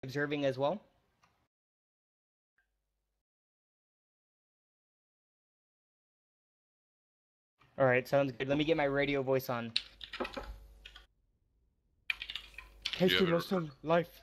observing as well. Alright, sounds good. Let me get my radio voice on. Tasty Muslim life.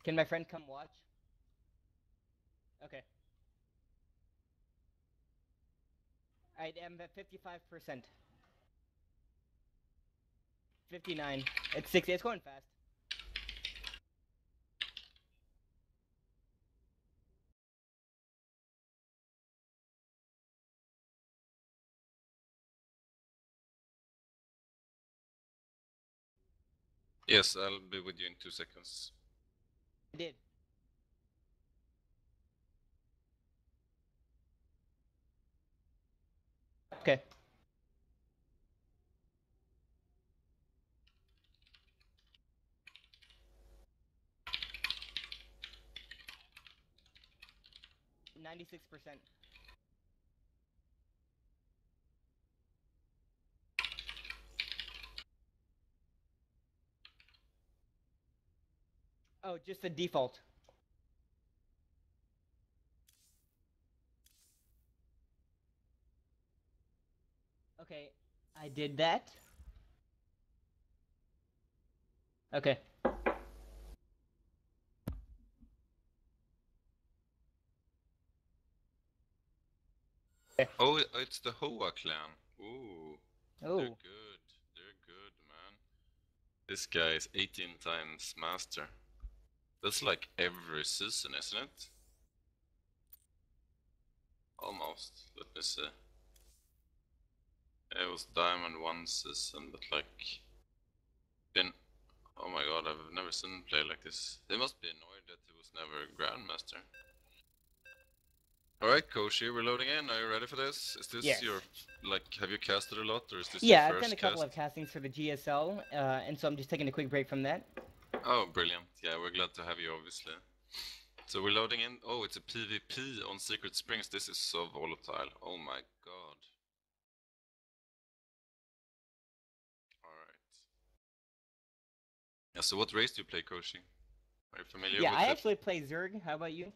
Can my friend come watch? Okay. I am at 55%. 59. It's 60. It's going fast. Yes, I'll be with you in 2 seconds. I did. Okay. $96%. Oh, just the default. Okay, I did that. Okay. Oh, it's the H.O.A clan. Ooh. Oh. They're good. They're good, man. This guy is 18 times master. That's like every season, isn't it? Almost. Let me see. It was Diamond 1 season, but like... Been... Oh my god, I've never seen him play like this. They must be annoyed that he was never Grandmaster. Alright, Koshi, we're loading in. Are you ready for this? Is this your... Like, have you casted a lot, or is this your first cast? Yeah, I've done a couple of castings for the GSL, and so I'm just taking a quick break from that. Oh, brilliant. Yeah, we're glad to have you, obviously. So we're loading in. Oh, it's a PvP on Secret Springs. This is so volatile. Oh my god. Alright. Yeah, so what race do you play, Koshi? Are you familiar with it? Yeah, I actually play Zerg. How about you?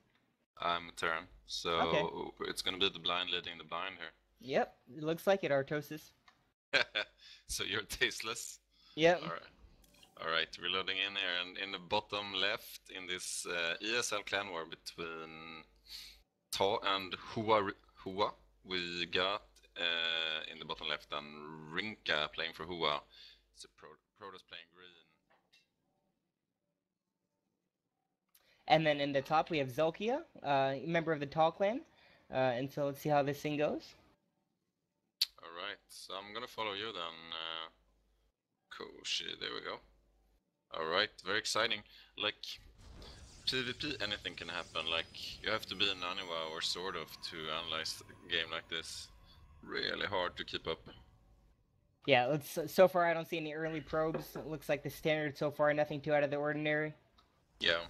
I'm Terran. So it's gonna be the blind leading the blind here. Yep, it looks like it, Artosis. So you're tasteless? Yep. Alright, we're loading in here, and in the bottom left, in this ESL clanwar between TAW and H.O.A, we got in the bottom left and Rinka playing for H.O.A. It's a Protoss playing green. And then in the top we have Zelkia, member of the TAW clan. And so let's see how this thing goes. Alright, so I'm gonna follow you then, Koshi, there we go. Alright, very exciting. Like, PvP, anything can happen. Like, you have to be an Naniwa or sort of to analyze a game like this. Really hard to keep up. Yeah, so far I don't see any early probes. It looks like the standard so far, nothing too out of the ordinary. Yeah.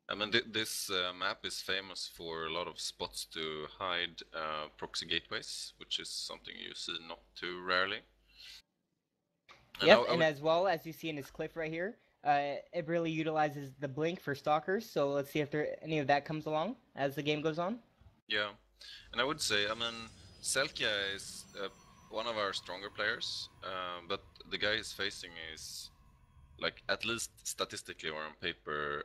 I mean, this map is famous for a lot of spots to hide proxy gateways, which is something you see not too rarely. Yep, and as well as you see in this cliff right here, it really utilizes the blink for stalkers, so let's see if any of that comes along as the game goes on. Yeah, and I would say, I mean, Selkia is one of our stronger players, but the guy he's facing is, like, at least statistically or on paper,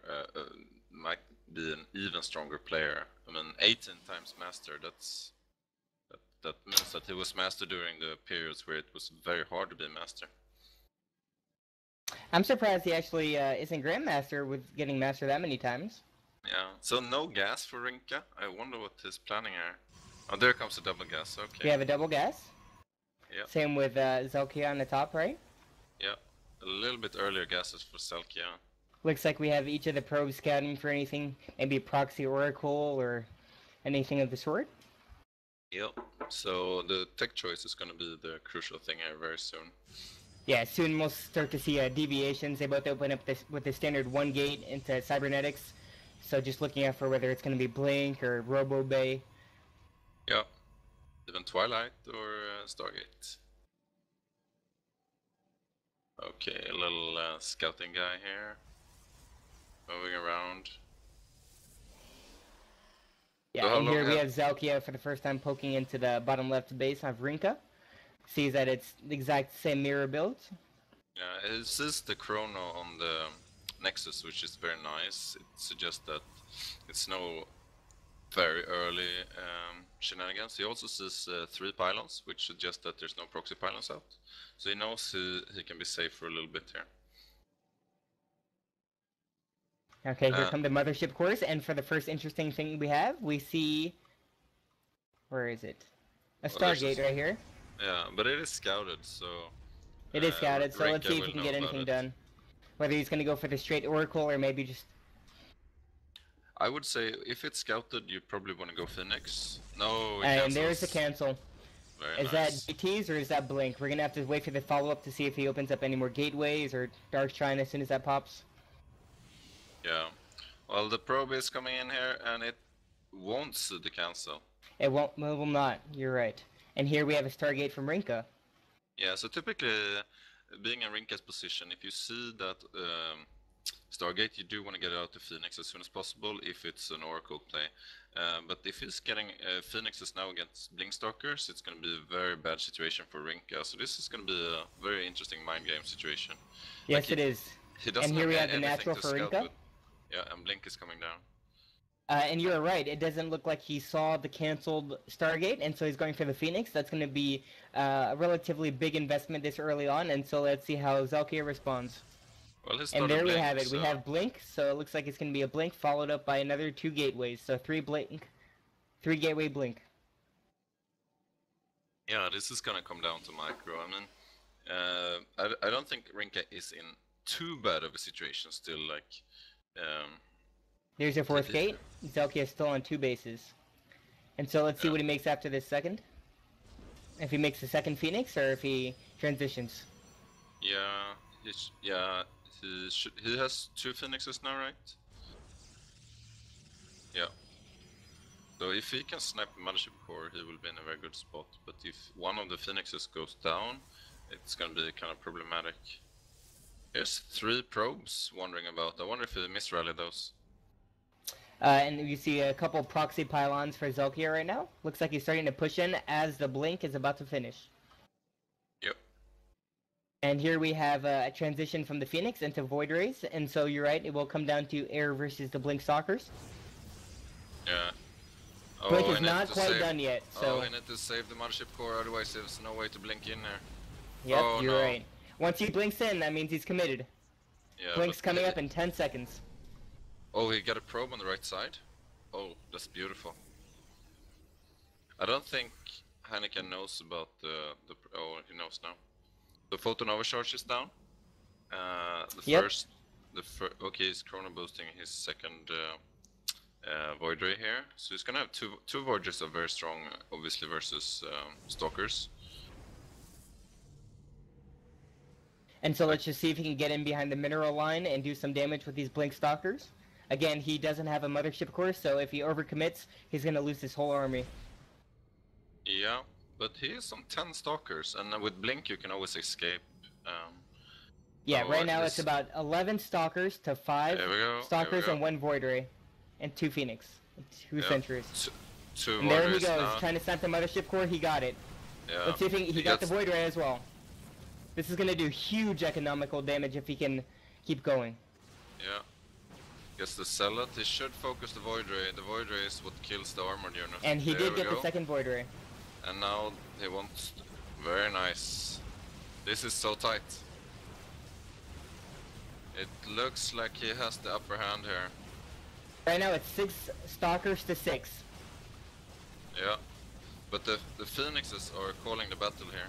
might be an even stronger player. I mean, 18 times master, that means that he was master during the periods where it was very hard to be master. I'm surprised he actually isn't Grandmaster with getting master that many times. Yeah, so no gas for Rinka. I wonder what he's planning here. Oh, there comes the double gas, okay. We have a double gas. Yeah. Same with Zelkia on the top right. Yeah, a little bit earlier gases for Selkia. Looks like we have each of the probes scouting for anything, maybe proxy oracle or anything of the sort. Yep, so the tech choice is going to be the crucial thing here very soon. Yeah, soon we'll start to see deviations. They both open up this with the standard 1 gate into cybernetics. So just looking out for whether it's going to be Blink or Robo Bay. Yeah, even Twilight or Stargate. Okay, a little scouting guy here. Moving around. Yeah, so and here we have Zelkia for the first time poking into the bottom left base of Rinka. Sees that it's the exact same mirror build. Yeah, it says the chrono on the Nexus, which is very nice. It suggests that it's no very early shenanigans. He also sees 3 pylons, which suggests that there's no proxy pylons out. So he knows he can be safe for a little bit here. Okay, here come the mothership cores, and for the first interesting thing we have, we see... Where is it? A Stargate right here. Yeah, but it is scouted, so... It is scouted, so let's see if we can get anything done. Whether he's going to go for the straight Oracle, or maybe just... I would say, if it's scouted, you probably want to go Phoenix. No, it and there's the cancel. Very is nice. That DTs or is that Blink? We're going to have to wait for the follow-up to see if he opens up any more gateways or Dark Shrine as soon as that pops. Yeah. Well, the probe is coming in here, and it won't see the cancel. It will not. You're right. And here we have a Stargate from Rinka. Yeah, so typically, being in Rinka's position, if you see that Stargate, you do want to get it out to Phoenix as soon as possible if it's an Oracle play. But if he's getting Phoenixes now against Blinkstalkers, it's going to be a very bad situation for Rinka. So this is going to be a very interesting mind game situation. Yes, like it is. He doesn't and here we have have the natural for Rinka. Yeah, and Blink is coming down. And you're right, it doesn't look like he saw the cancelled Stargate, and so he's going for the Phoenix. That's going to be a relatively big investment this early on, and so let's see how Zelkia responds. Well, and there we have it. So... We have Blink, so it looks like it's going to be a Blink followed up by another 2 gateways. So 3 Blink, 3 gateway Blink. Yeah, this is going to come down to micro. I mean, I don't think Rinka is in too bad of a situation still. Like, there's your 4th gate. Zelkia is still on 2 bases. And so let's see what he makes after this second. If he makes the second Phoenix or if he transitions. Yeah, he has 2 Phoenixes now, right? Yeah. So if he can snipe the Mothership Core, he will be in a very good spot. But if one of the Phoenixes goes down, it's gonna be kind of problematic. There's 3 probes wandering about. I wonder if he misrallied those. And you see a couple proxy pylons for Zelkia right now. Looks like he's starting to push in as the Blink is about to finish. Yep. And here we have a transition from the Phoenix into Void Rays, and so you're right, it will come down to Air versus the Blink Stalkers. Yeah. Oh, Blink is not quite done yet, so... Oh, I need to save the Mothership Core, otherwise there's no way to blink in there. Yep, you're right. Once he blinks in, that means he's committed. Yeah, Blink's coming up in 10 seconds. Oh, he got a probe on the right side? Oh, that's beautiful. I don't think Heineken knows about the oh, he knows now. The Photon Overcharge is down. Okay, he's chrono boosting his second Void Ray here. So he's gonna have two Void Rays are very strong, obviously, versus Stalkers. And so let's just see if he can get in behind the mineral line and do some damage with these Blink Stalkers. Again, he doesn't have a Mothership Core, so if he overcommits, he's gonna lose his whole army. Yeah, but he is on 10 Stalkers, and with Blink you can always escape. Yeah, right now it's about 11 Stalkers to 5 Stalkers and 1 Void Ray. And 2 Phoenix. 2 Sentries. Two And there he Void Rays goes, now. trying to snipe the Mothership Core. He got it. Yeah. Let's see if he got the gets- Void Ray as well. This is going to do huge economical damage if he can keep going. Yeah. Gets the Zealot. He should focus the Void Ray. The Void Ray is what kills the armored unit. And he There did we get go. the second Void Ray. And now he wants... Very nice. This is so tight. It looks like he has the upper hand here. Right now it's 6 Stalkers to 6. Yeah. But the Phoenixes are calling the battle here.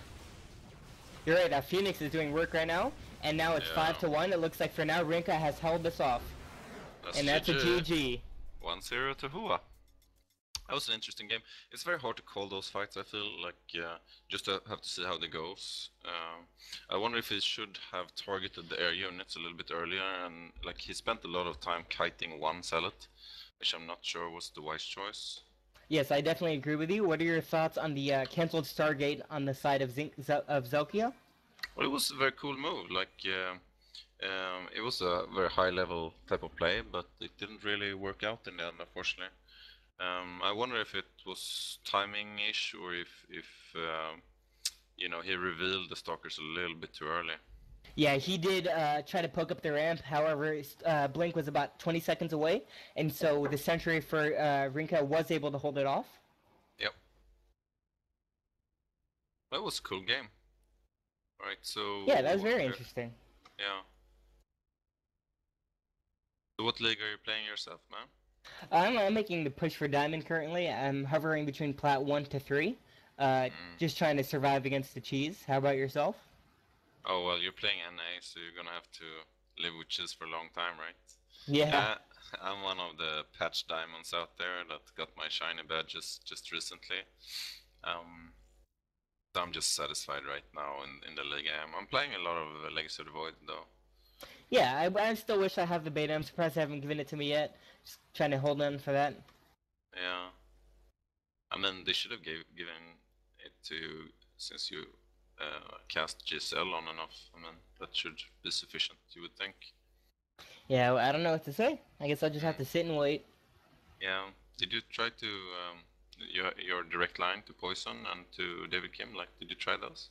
You're right, Phoenix is doing work right now. And now it's Yeah. 5-1. It looks like for now Rinka has held this off. And that's a GG. 1-0 to H.O.A. That was an interesting game. It's very hard to call those fights, I feel like, just to have to see how they goes. I wonder if he should have targeted the air units a little bit earlier, and like he spent a lot of time kiting one Zealot, which I'm not sure was the wise choice. Yes, I definitely agree with you. What are your thoughts on the cancelled Stargate on the side of Zelkia? Well, it was a very cool move, like, it was a very high level type of play, but it didn't really work out in the end, unfortunately. I wonder if it was timing-ish, or if you know, he revealed the Stalkers a little bit too early. Yeah, he did try to poke up the ramp. However, Blink was about 20 seconds away, and so the sentry for Rinka was able to hold it off. Yep. That was a cool game. Alright, so... Yeah, that was very interesting. Yeah. So what league are you playing yourself, man? I'm making the push for Diamond currently. I'm hovering between Plat 1 to 3. Just trying to survive against the cheese. How about yourself? Oh, well, you're playing NA, so you're gonna have to live with cheese for a long time, right? Yeah. I'm one of the patch diamonds out there that got my shiny badges just recently. So I'm just satisfied right now in the league I am. I'm playing a lot of Legacy of the Void, though. Yeah, I still wish I have the beta. I'm surprised they haven't given it to me yet. Just trying to hold on for that. Yeah. I mean, they should have given it to you since you cast GSL on and off. I mean, that should be sufficient, you would think. Yeah, I don't know what to say. I guess I'll just have to sit and wait. Yeah. Did you try to your direct line to Poison and to David Kim? Like, did you try those?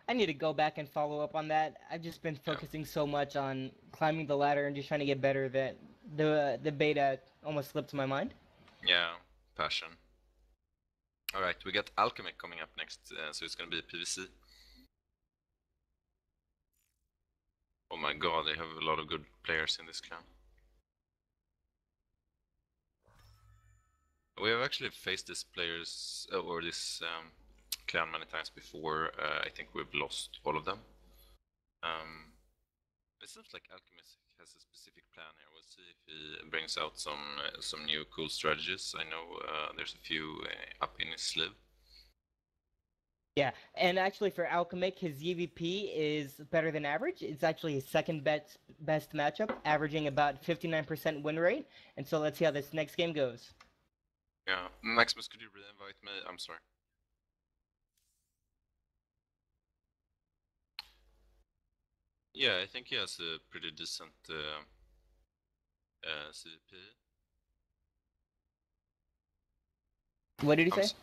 I need to go back and follow up on that. I've just been focusing so much on climbing the ladder and just trying to get better that the beta almost slipped my mind. Yeah, passion. Alright, we got Alchemic coming up next, so it's gonna be PvC. Oh my god, they have a lot of good players in this clan. We have actually faced these players, or this clan many times before. I think we've lost all of them. It seems like Alchemist has a specific plan here. We'll see if he brings out some new cool strategies. I know there's a few up in his sleeve. Yeah, and actually for Alchemic, his EVP is better than average. It's actually his second best matchup, averaging about 59% win rate. And so let's see how this next game goes. Yeah, Maximus, could you re-invite me? I'm sorry. Yeah, I think he has a pretty decent CVP. What did he say?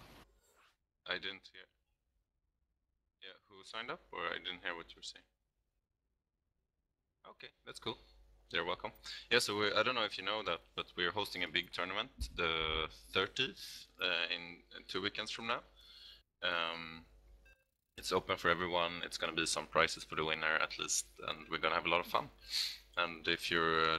I didn't hear. Yeah, who signed up? Or I didn't hear what you were saying. Okay, that's cool. You're welcome. Yeah, so I don't know if you know that, but we're hosting a big tournament the 30th in 2 weekends from now. It's open for everyone. It's gonna be some prizes for the winner at least, and we're gonna have a lot of fun. And if you're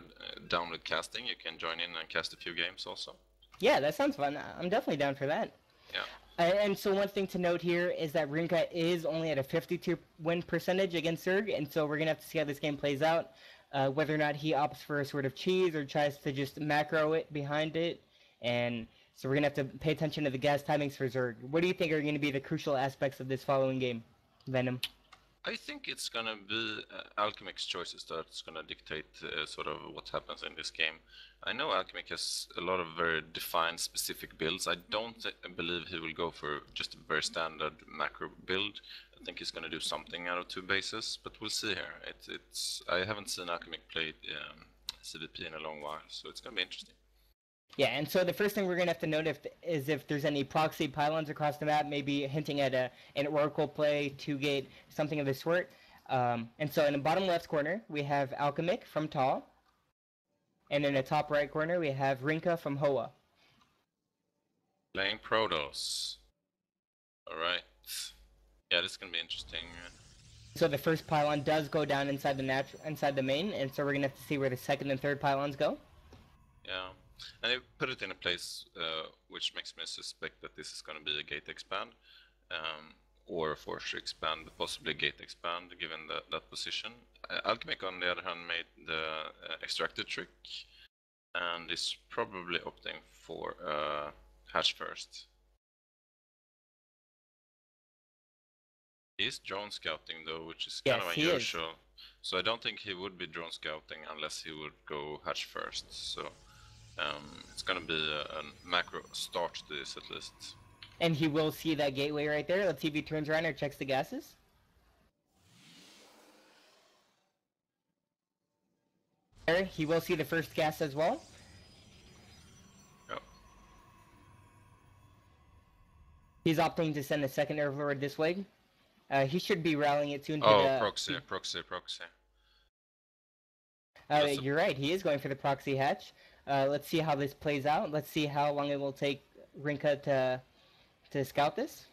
down with casting, you can join in and cast a few games also. Yeah, that sounds fun. I'm definitely down for that. Yeah. And so one thing to note here is that Rinka is only at a 52 win percentage against Zerg, and so we're going to have to see how this game plays out, whether or not he opts for a sort of cheese or tries to just macro it behind it, and so we're going to have to pay attention to the gas timings for Zerg. What do you think are going to be the crucial aspects of this following game, Venom? I think it's gonna be Alchemic's choices that's gonna dictate sort of what happens in this game. I know Alchemic has a lot of very defined specific builds. I don't believe he will go for just a very standard macro build. I think he's gonna do something out of 2 bases, but we'll see here. I haven't seen Alchemic play CVP in a long while, so it's gonna be interesting. Yeah, and so the first thing we're gonna have to note is if there's any proxy pylons across the map, maybe hinting at an Oracle play, 2-gate, something of the sort. And so in the bottom left corner, we have Alchemic from TAW. And in the top right corner, we have Rinka from H.O.A. Playing Protoss. Alright. Yeah, this is gonna be interesting. So the first pylon does go down inside the main, and so we're gonna have to see where the second and third pylons go. Yeah, and they put it in a place which makes me suspect that this is gonna be a gate expand. Or a force expand, possibly gate expand, given that position. Alchemic, on the other hand, made the extracted trick, and is probably opting for hatch first. He is drone scouting though, which is kind of unusual. So I don't think he would be drone scouting unless he would go hatch first. So it's gonna be a macro start to this at least. And he will see that gateway right there. Let's see if he turns around or checks the gases. There, he will see the first gas as well. Yep. He's opting to send a second overlord this way. He should be rallying it soon to the... proxy. You're right, he is going for the proxy hatch. Let's see how this plays out. Let's see how long it will take Rinka to scout this.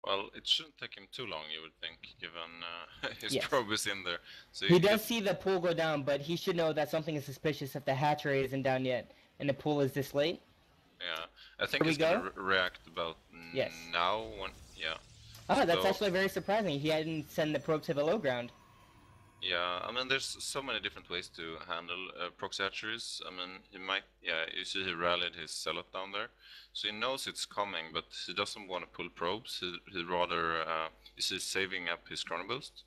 Well, it shouldn't take him too long, you would think, given his probe is in there. So he does see the pool go down, but he should know that something is suspicious if the hatch array isn't down yet, and the pool is this late. Yeah, I think he's gonna react about now. Oh, that's actually very surprising. He hadn't sent the probe to the low ground. Yeah, I mean, there's so many different ways to handle proxy hatcheries. I mean, he might, you see he rallied his zealot down there. So he knows it's coming, but he doesn't want to pull probes. He'd rather, you see, saving up his chrono boost.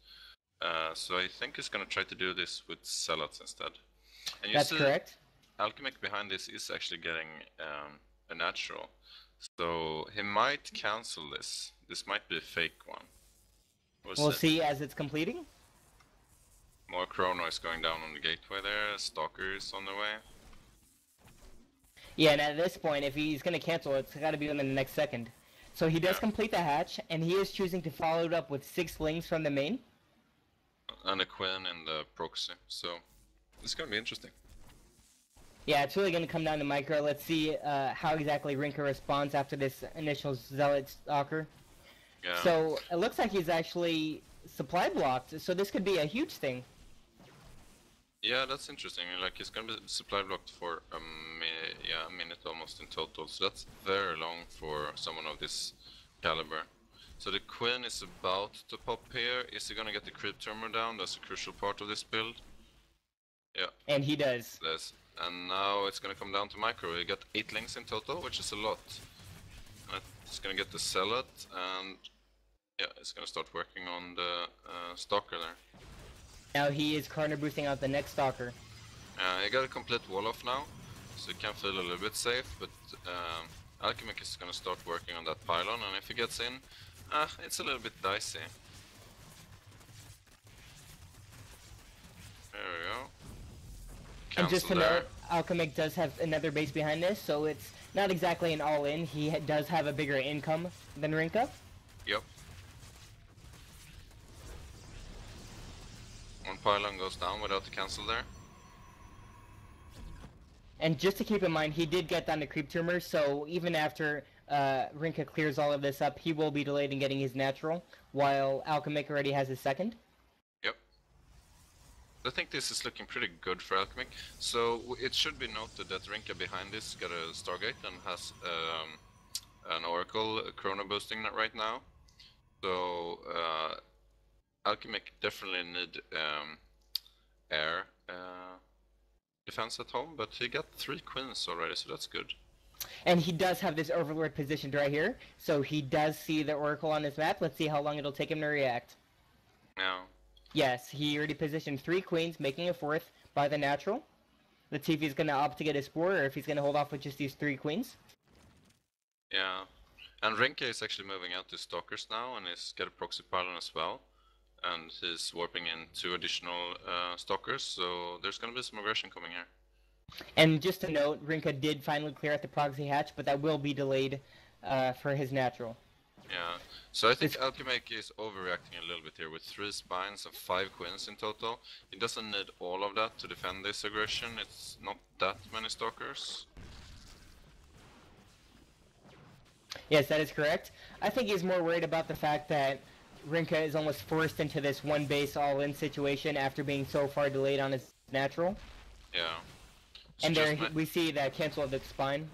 So I think he's gonna try to do this with zealots instead. And you That's see, correct. Alchemic behind this is actually getting a natural. So he might cancel this. This might be a fake one. We'll see as it's completing. More chrono is going down on the gateway there. Stalkers on the way. Yeah, and at this point, if he's going to cancel, it's got to be within the next second. So he does complete the hatch, and he is choosing to follow it up with 6 lings from the main. And a Queen in the proxy, so it's going to be interesting. Yeah, it's really going to come down to micro. Let's see how exactly Rinka responds after this initial Zealot Stalker. Yeah. So it looks like he's actually supply blocked, so this could be a huge thing. Yeah, that's interesting. Like, he's gonna be supply blocked for a minute almost in total, so that's very long for someone of this caliber. So the Queen is about to pop here. Is he gonna get the creep tumor down? That's a crucial part of this build. Yeah. And he does. Yes. And now it's gonna come down to micro. He got 8 links in total, which is a lot. He's gonna get the Zealot, and yeah, it's gonna start working on the Stalker there. Now he is corner boosting out the next Stalker. He got a complete wall off now, so he can feel a little bit safe, but Alchemic is gonna start working on that pylon, and if he gets in, it's a little bit dicey. There we go. Cancel and just to note, Alchemic does have another base behind this, so it's not exactly an all-in. He does have a bigger income than Rinka. Yep. One pylon goes down without the cancel there. And just to keep in mind, he did get down to creep tumor, so even after Rinka clears all of this up, he will be delayed in getting his natural, while Alchemic already has his second. Yep. I think this is looking pretty good for Alchemic. So it should be noted that Rinka behind this got a Stargate and has an Oracle chrono boosting right now. So Alchemic definitely need air defense at home, but he got 3 queens already, so that's good. And he does have this Overlord positioned right here, so he does see the Oracle on his map. Let's see how long it'll take him to react. No. Yes, he already positioned 3 queens, making a 4th by the natural. Let's see if he's going to opt to get a Spore, or if he's going to hold off with just these 3 queens. Yeah, and Rinka is actually moving out to Stalkers now, and he's got a proxy pylon as well. And he's warping in 2 additional Stalkers, so there's gonna be some aggression coming here. And just a note, Rinka did finally clear out the proxy hatch, but that will be delayed for his natural. Yeah, so I think Alchemake is overreacting a little bit here with 3 spines and 5 queens in total. He doesn't need all of that to defend this aggression, it's not that many stalkers. Yes, that is correct. I think he's more worried about the fact that Rinka is almost forced into this one base all-in situation after being so far delayed on his natural. Yeah. So And there we see that cancel of the spine.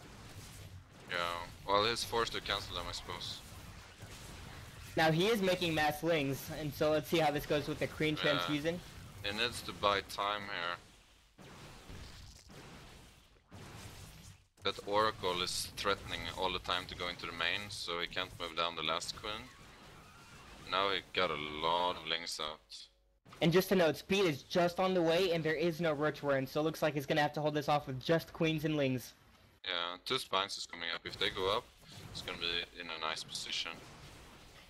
Yeah, well he's forced to cancel them, I suppose. Now he is making mass lings, and so let's see how this goes with the Queen transfusion. He needs to buy time here. That Oracle is threatening all the time to go into the main, so he can't move down the last queen. Now he got a lot of lings out. And just to note, speed is just on the way, and there is no roach warren, so it looks like he's gonna have to hold this off with just queens and lings. Yeah, 2 spines is coming up. If they go up, it's gonna be in a nice position.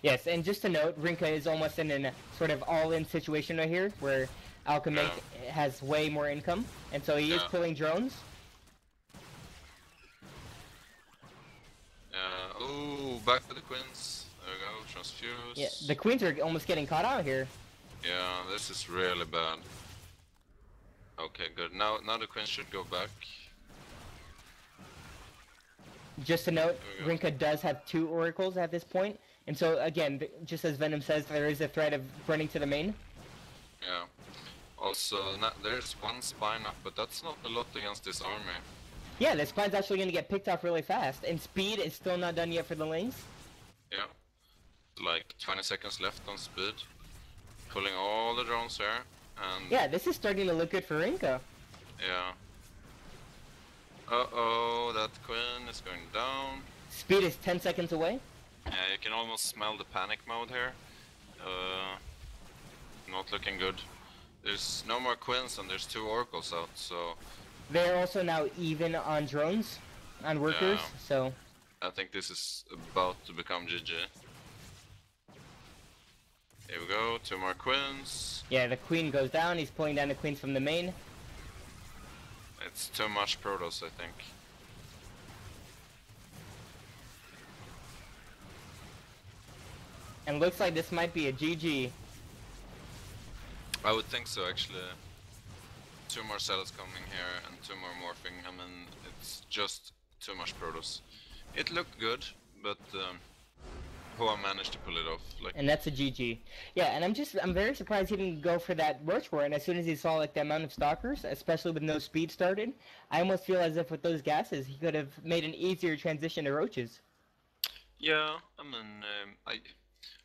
Yes, and just to note, Rinka is almost in a sort of all-in situation right here, where Alchemake has way more income, and so he is pulling drones. Oh, back to the queens. There we go, transfuse. Yeah, the queens are almost getting caught out here. Yeah, this is really bad. Okay, good. Now the queens should go back. Just to note, Rinka does have 2 oracles at this point, and so again, just as Venom says, there is a threat of running to the main. Yeah. Also, there's 1 spine up, but that's not a lot against this army. Yeah, the spine's actually going to get picked off really fast, and speed is still not done yet for the lings. Yeah. Like 20 seconds left on speed. Pulling all the drones here, and... Yeah, this is starting to look good for Rinka. Yeah. Uh-oh, that queen is going down. Speed is 10 seconds away. Yeah, you can almost smell the panic mode here. Not looking good. There's no more queens and there's 2 oracles out, so... They're also now even on drones, on workers, so... I think this is about to become GG. Here we go, 2 more queens. Yeah, the queen goes down, he's pulling down the queens from the main. It's too much Protoss, I think. And looks like this might be a GG. I would think so, actually. 2 more cells coming here and 2 more morphing. I mean, it's just too much Protoss. It looked good, but H.O.A managed to pull it off. Like, and that's a GG. Yeah, and I'm very surprised he didn't go for that roach warren as soon as he saw like the amount of stalkers, especially with no speed started. I almost feel as if with those gases he could have made an easier transition to roaches. Yeah, I mean,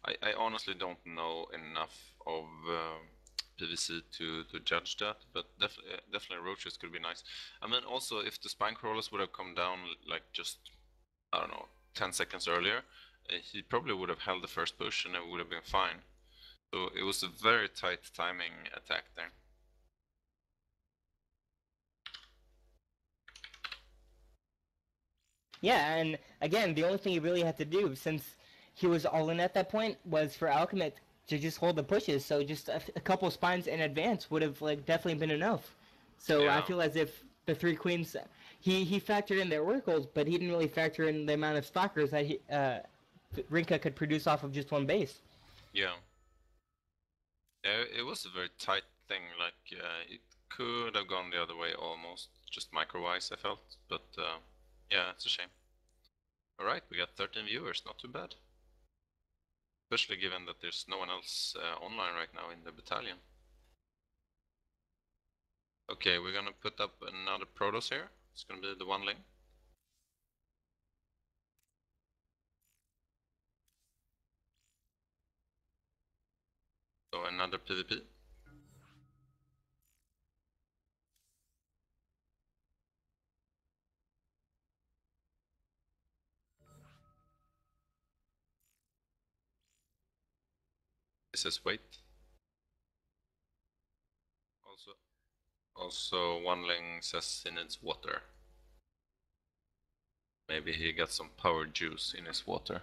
I honestly don't know enough of PvC to judge that, but definitely roaches could be nice. I mean, also if the spine crawlers would have come down like just, I don't know, 10 seconds earlier, he probably would have held the first push and it would have been fine. So it was a very tight timing attack there. Yeah, and again, the only thing he really had to do, since he was all in at that point, was for Alchemate to just hold the pushes. So just a couple spines in advance would have like definitely been enough. So I feel as if the 3 queens, he factored in their oracles, but he didn't really factor in the amount of stalkers that Rinka could produce off of just 1 base. Yeah. It was a very tight thing. Like it could have gone the other way almost, just micro-wise, I felt, but. Yeah, it's a shame. Alright, we got 13 viewers, not too bad. Especially given that there's no one else online right now in the battalion. Okay, we're gonna put up another Protoss here. It's gonna be the 1 ling. So another PvP. This is wait. Also 1 ling says he needs water. Maybe he got some power juice in his water.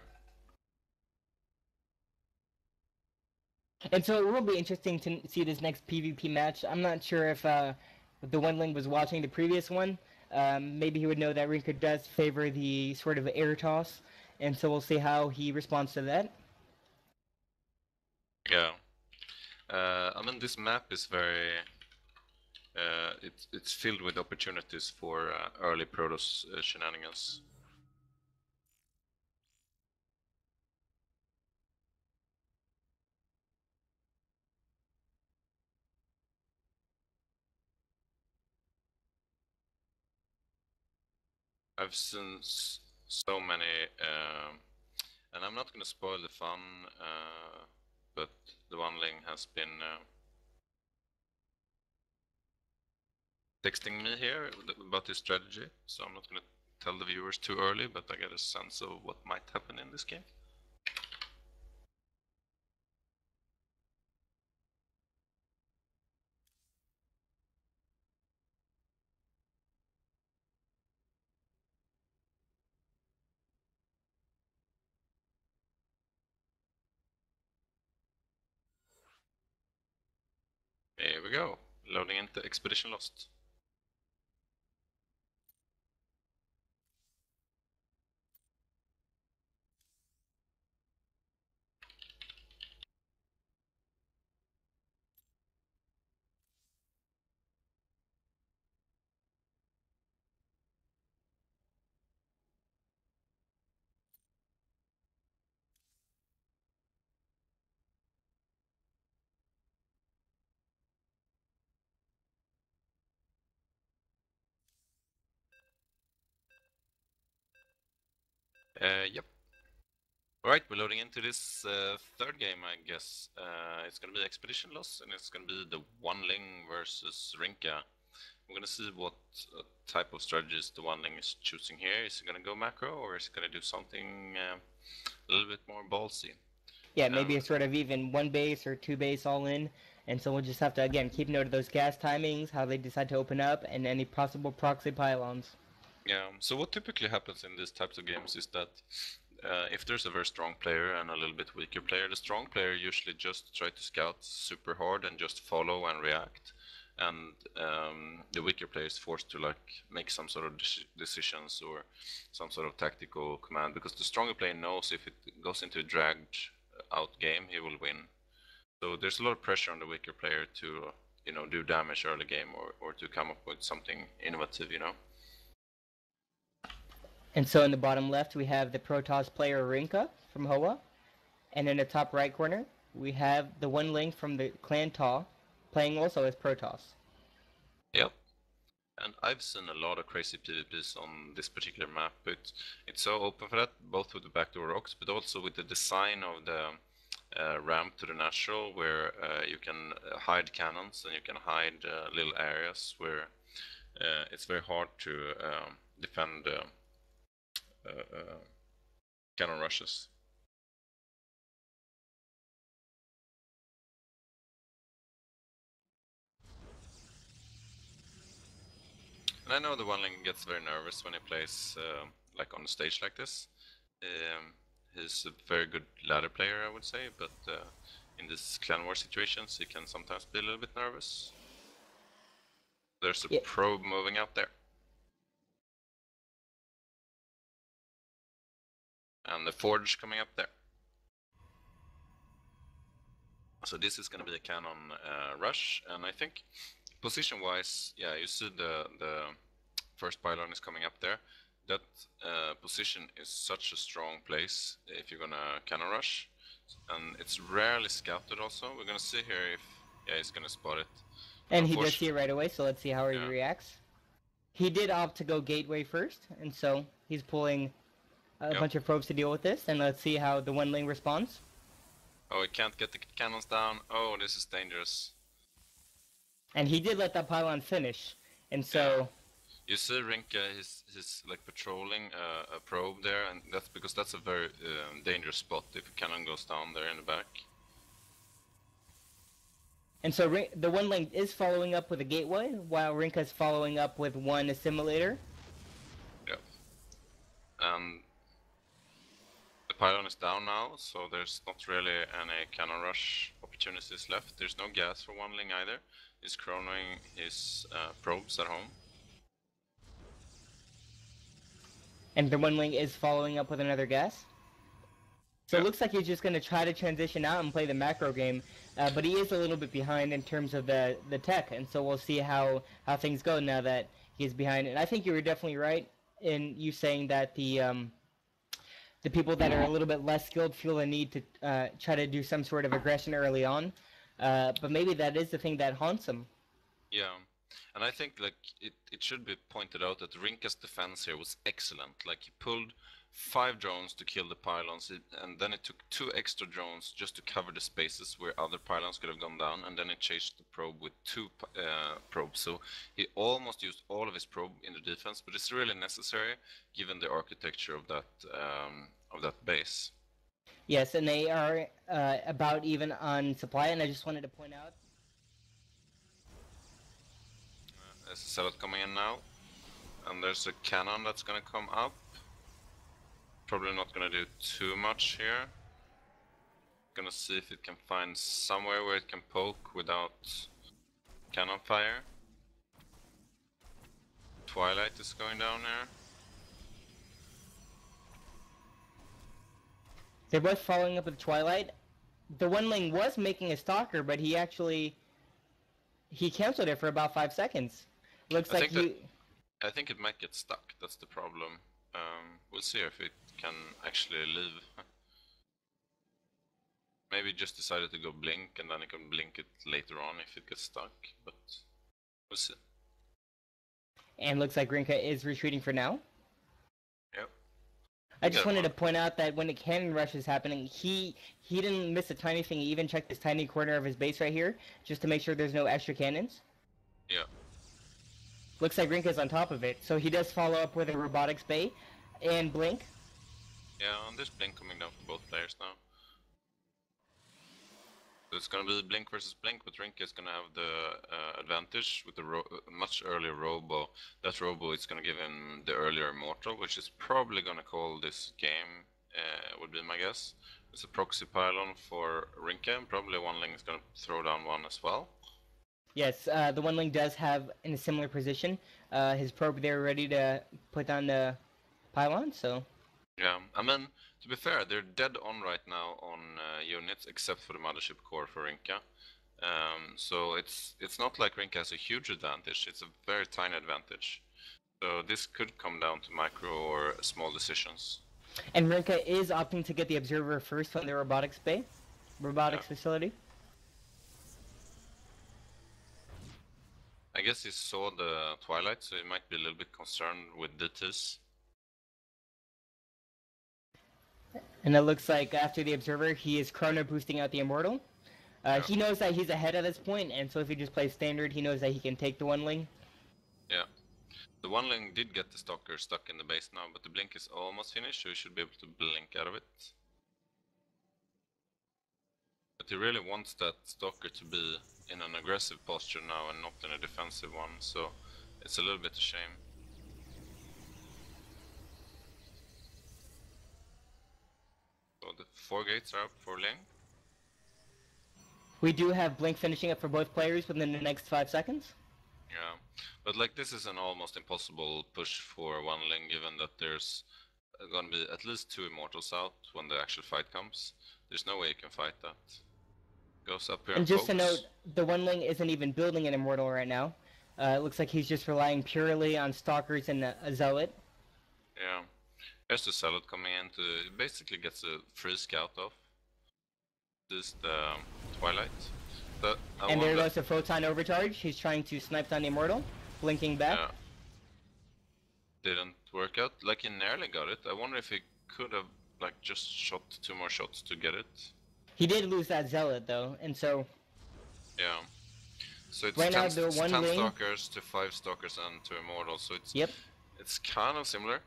And so it will be interesting to see this next PvP match. I'm not sure if the one link was watching the previous one, maybe he would know that Rinka does favor the sort of air toss, and so we'll see how he responds to that. Yeah. I mean, this map is very... it's filled with opportunities for early Protoss shenanigans. I've seen so many, and I'm not going to spoil the fun, but the one link has been texting me here about his strategy, so I'm not going to tell the viewers too early, but I get a sense of what might happen in this game. Here we go, loading into Expedition Lost. Yep. Alright, we're loading into this third game, I guess. It's gonna be Expedition Loss, and it's gonna be the One-Ling versus Rinka. We're gonna see what type of strategies the One-Ling is choosing here. Is he gonna go macro, or is he gonna do something a little bit more ballsy? Yeah, maybe a sort of even one base or two base all in, and so we'll just have to, again, keep note of those gas timings, how they decide to open up, and any possible proxy pylons. Yeah, so what typically happens in these types of games is that if there's a very strong player and a little bit weaker player, the strong player usually just try to scout super hard and just follow and react, and the weaker player is forced to like make some sort of decisions or some sort of tactical command, because the stronger player knows if it goes into a dragged out game, he will win. So there's a lot of pressure on the weaker player to, you know, do damage early game, or to come up with something innovative, you know. And so in the bottom left, we have the Protoss player Rinka from H.O.A. And in the top right corner, we have the one link from the clan TAW, playing also as Protoss. Yep. And I've seen a lot of crazy PvPs on this particular map, but it's so open for that, both with the backdoor rocks, but also with the design of the ramp to the natural, where you can hide cannons and you can hide little areas where it's very hard to defend cannon rushes. And I know the One-Ling gets very nervous when he plays like on a stage like this. He's a very good ladder player, I would say, but in these clan war situations, he can sometimes be a little bit nervous. There's a probe moving out there. And the forge coming up there. So this is going to be a cannon rush, and I think position-wise, yeah, you see the first pylon is coming up there. That position is such a strong place if you're gonna cannon rush, and it's rarely scouted also. We're gonna see here if, yeah, he's gonna spot it. And he does see it right away, so let's see how he reacts. He did opt to go gateway first, and so he's pulling a bunch of probes to deal with this, and let's see how the One-Ling responds. Oh, he can't get the cannons down. Oh, this is dangerous. And he did let that pylon finish, and so... Yeah. You see Rinka, he's like patrolling a probe there, and that's because that's a very dangerous spot if a cannon goes down there in the back. And so the One-Ling is following up with a gateway, while Rinka's following up with one assimilator. Yeah. And the pylon is down now, so there's not really any cannon rush opportunities left. There's no gas for Oneling either. He's chronoing his probes at home. And the One Wing is following up with another gas. So Yeah. it looks like he's just going to try to transition out and play the macro game, but he is a little bit behind in terms of the tech, and so we'll see how things go now that he's behind. And I think you were definitely right in you saying that the people that are a little bit less skilled feel the need to try to do some sort of aggression early on, but maybe that is the thing that haunts them. Yeah, and I think like it should be pointed out that Rinka's defense here was excellent. Like he pulled 5 drones to kill the pylons, and then it took 2 extra drones just to cover the spaces where other pylons could have gone down, and then it chased the probe with 2 probes. So he almost used all of his probe in the defense, but it's really necessary given the architecture of that base. Yes, and they are about even on supply, and I just wanted to point out. There's a Zealot coming in now, and there's a cannon that's gonna come up. Probably not gonna do too much here. Gonna see if it can find somewhere where it can poke without cannon fire. Twilight is going down here. They're both following up with Twilight. The One-Ling was making a Stalker, but he canceled it for about 5 seconds. Looks like I think it might get stuck, that's the problem. We'll see if it can actually live. Maybe just decided to go blink, and then it can blink it later on if it gets stuck, but we'll see. And looks like Rinka is retreating for now. Yep. I just wanted to point out that when the cannon rush is happening, he didn't miss a tiny thing. He even checked this tiny corner of his base right here, just to make sure there's no extra cannons. Yeah. Looks like Rinka's on top of it, so he does follow up with a robotics bay and blink. Yeah, and there's blink coming down for both players now. So it's gonna be blink versus blink, but Rinka is gonna have the advantage with the much earlier robo. That robo is gonna give him the earlier mortal, which is probably gonna call this game, would be my guess. It's a proxy pylon for Rinka, and probably One-Ling is gonna throw down one as well. Yes, the One-Ling does have in a similar position his probe there ready to put down the pylon, so... Yeah, I mean, to be fair, they're dead on right now on units, except for the mothership core for Rinka. So it's not like Rinka has a huge advantage, it's a very tiny advantage. So this could come down to micro or small decisions. And Rinka is opting to get the observer first from the robotics facility. I guess he saw the Twilight, so he might be a little bit concerned with DTs. And it looks like after the observer, he is chrono boosting out the immortal. He knows that he's ahead at this point, and so if he just plays standard, he knows that he can take the One-Ling. Yeah. The One-Ling did get the Stalker stuck in the base now, but the blink is almost finished, so he should be able to blink out of it. But he really wants that Stalker to be in an aggressive posture now and not in a defensive one, so it's a little bit a shame. So the 4 gates are up for Ling. We do have blink finishing up for both players within the next 5 seconds. Yeah, but like this is an almost impossible push for One-Ling, given that there's gonna be at least 2 immortals out when the actual fight comes. There's no way you can fight that. Goes up here and just pokes. to note, the One-Ling isn't even building an immortal right now. It looks like he's just relying purely on stalkers and a zealot. Yeah, there's the Zealot coming in to basically gets a free scout off. This is the Twilight. And there goes the photon overcharge. He's trying to snipe down the immortal, blinking back. Yeah. Didn't work out. Like he nearly got it. I wonder if he could have like just shot 2 more shots to get it. He did lose that zealot though, and so. Yeah. So it's right 10, now, the 10 One-Ling... stalkers to 5 stalkers and 2 immortals. So it's it's kind of similar.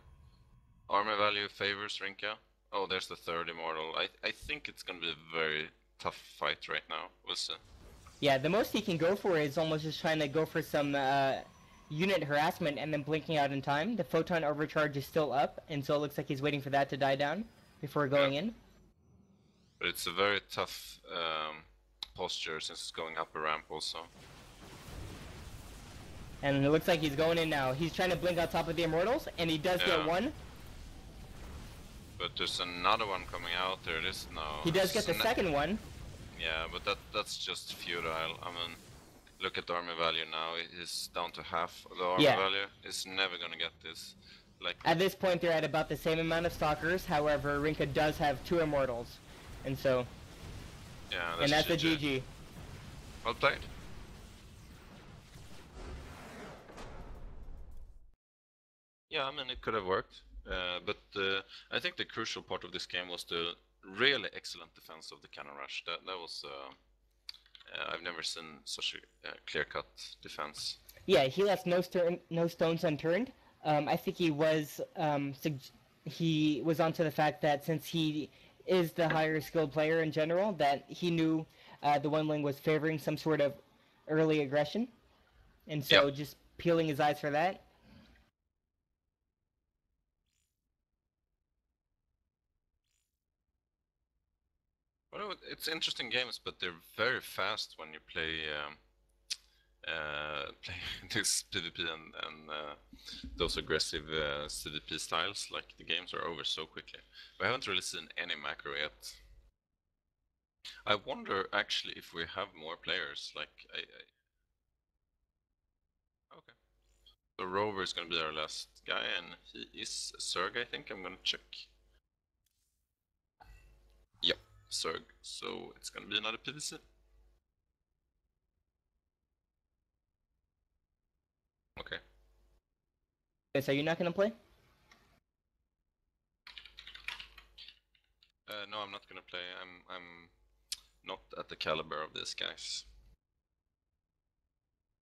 Armor value favors Rinka. Oh, there's the 3rd immortal. I think it's gonna be a very tough fight right now. We'll see. Yeah, the most he can go for is almost just trying to go for some unit harassment and then blinking out in time. The photon overcharge is still up, and so it looks like he's waiting for that to die down before going in. But it's a very tough posture since it's going up a ramp also. And it looks like he's going in now. He's trying to blink on top of the Immortals, and he does get one. But there's another one coming out. There it is now. He does get the second one. Yeah, but that's just futile. I mean, look at the army value now. He's down to half of the army value. He's never gonna get this. Like at this point, they're at about the same amount of stalkers. However, Rinka does have 2 Immortals, and so. Yeah, that's the GG. Well played. Yeah, I mean, it could have worked, but I think the crucial part of this game was the really excellent defense of the cannon rush. That was I've never seen such a clear-cut defense. Yeah, he left no stones unturned. I think he was onto the fact that since he is the higher skilled player in general, that he knew the One-Ling was favoring some sort of early aggression, and so just peeling his eyes for that. Well, it's interesting games, but they're very fast when you play this PvP and those aggressive CVP styles. Like, the games are over so quickly. We haven't really seen any macro yet. I wonder actually if we have more players. Like, okay. So Rover is gonna be our last guy, and he is Zerg, I think. I'm gonna check. Yep, Zerg. So it's gonna be another PvC. Okay. So you're not gonna play? No, I'm not gonna play. I'm not at the caliber of these guys.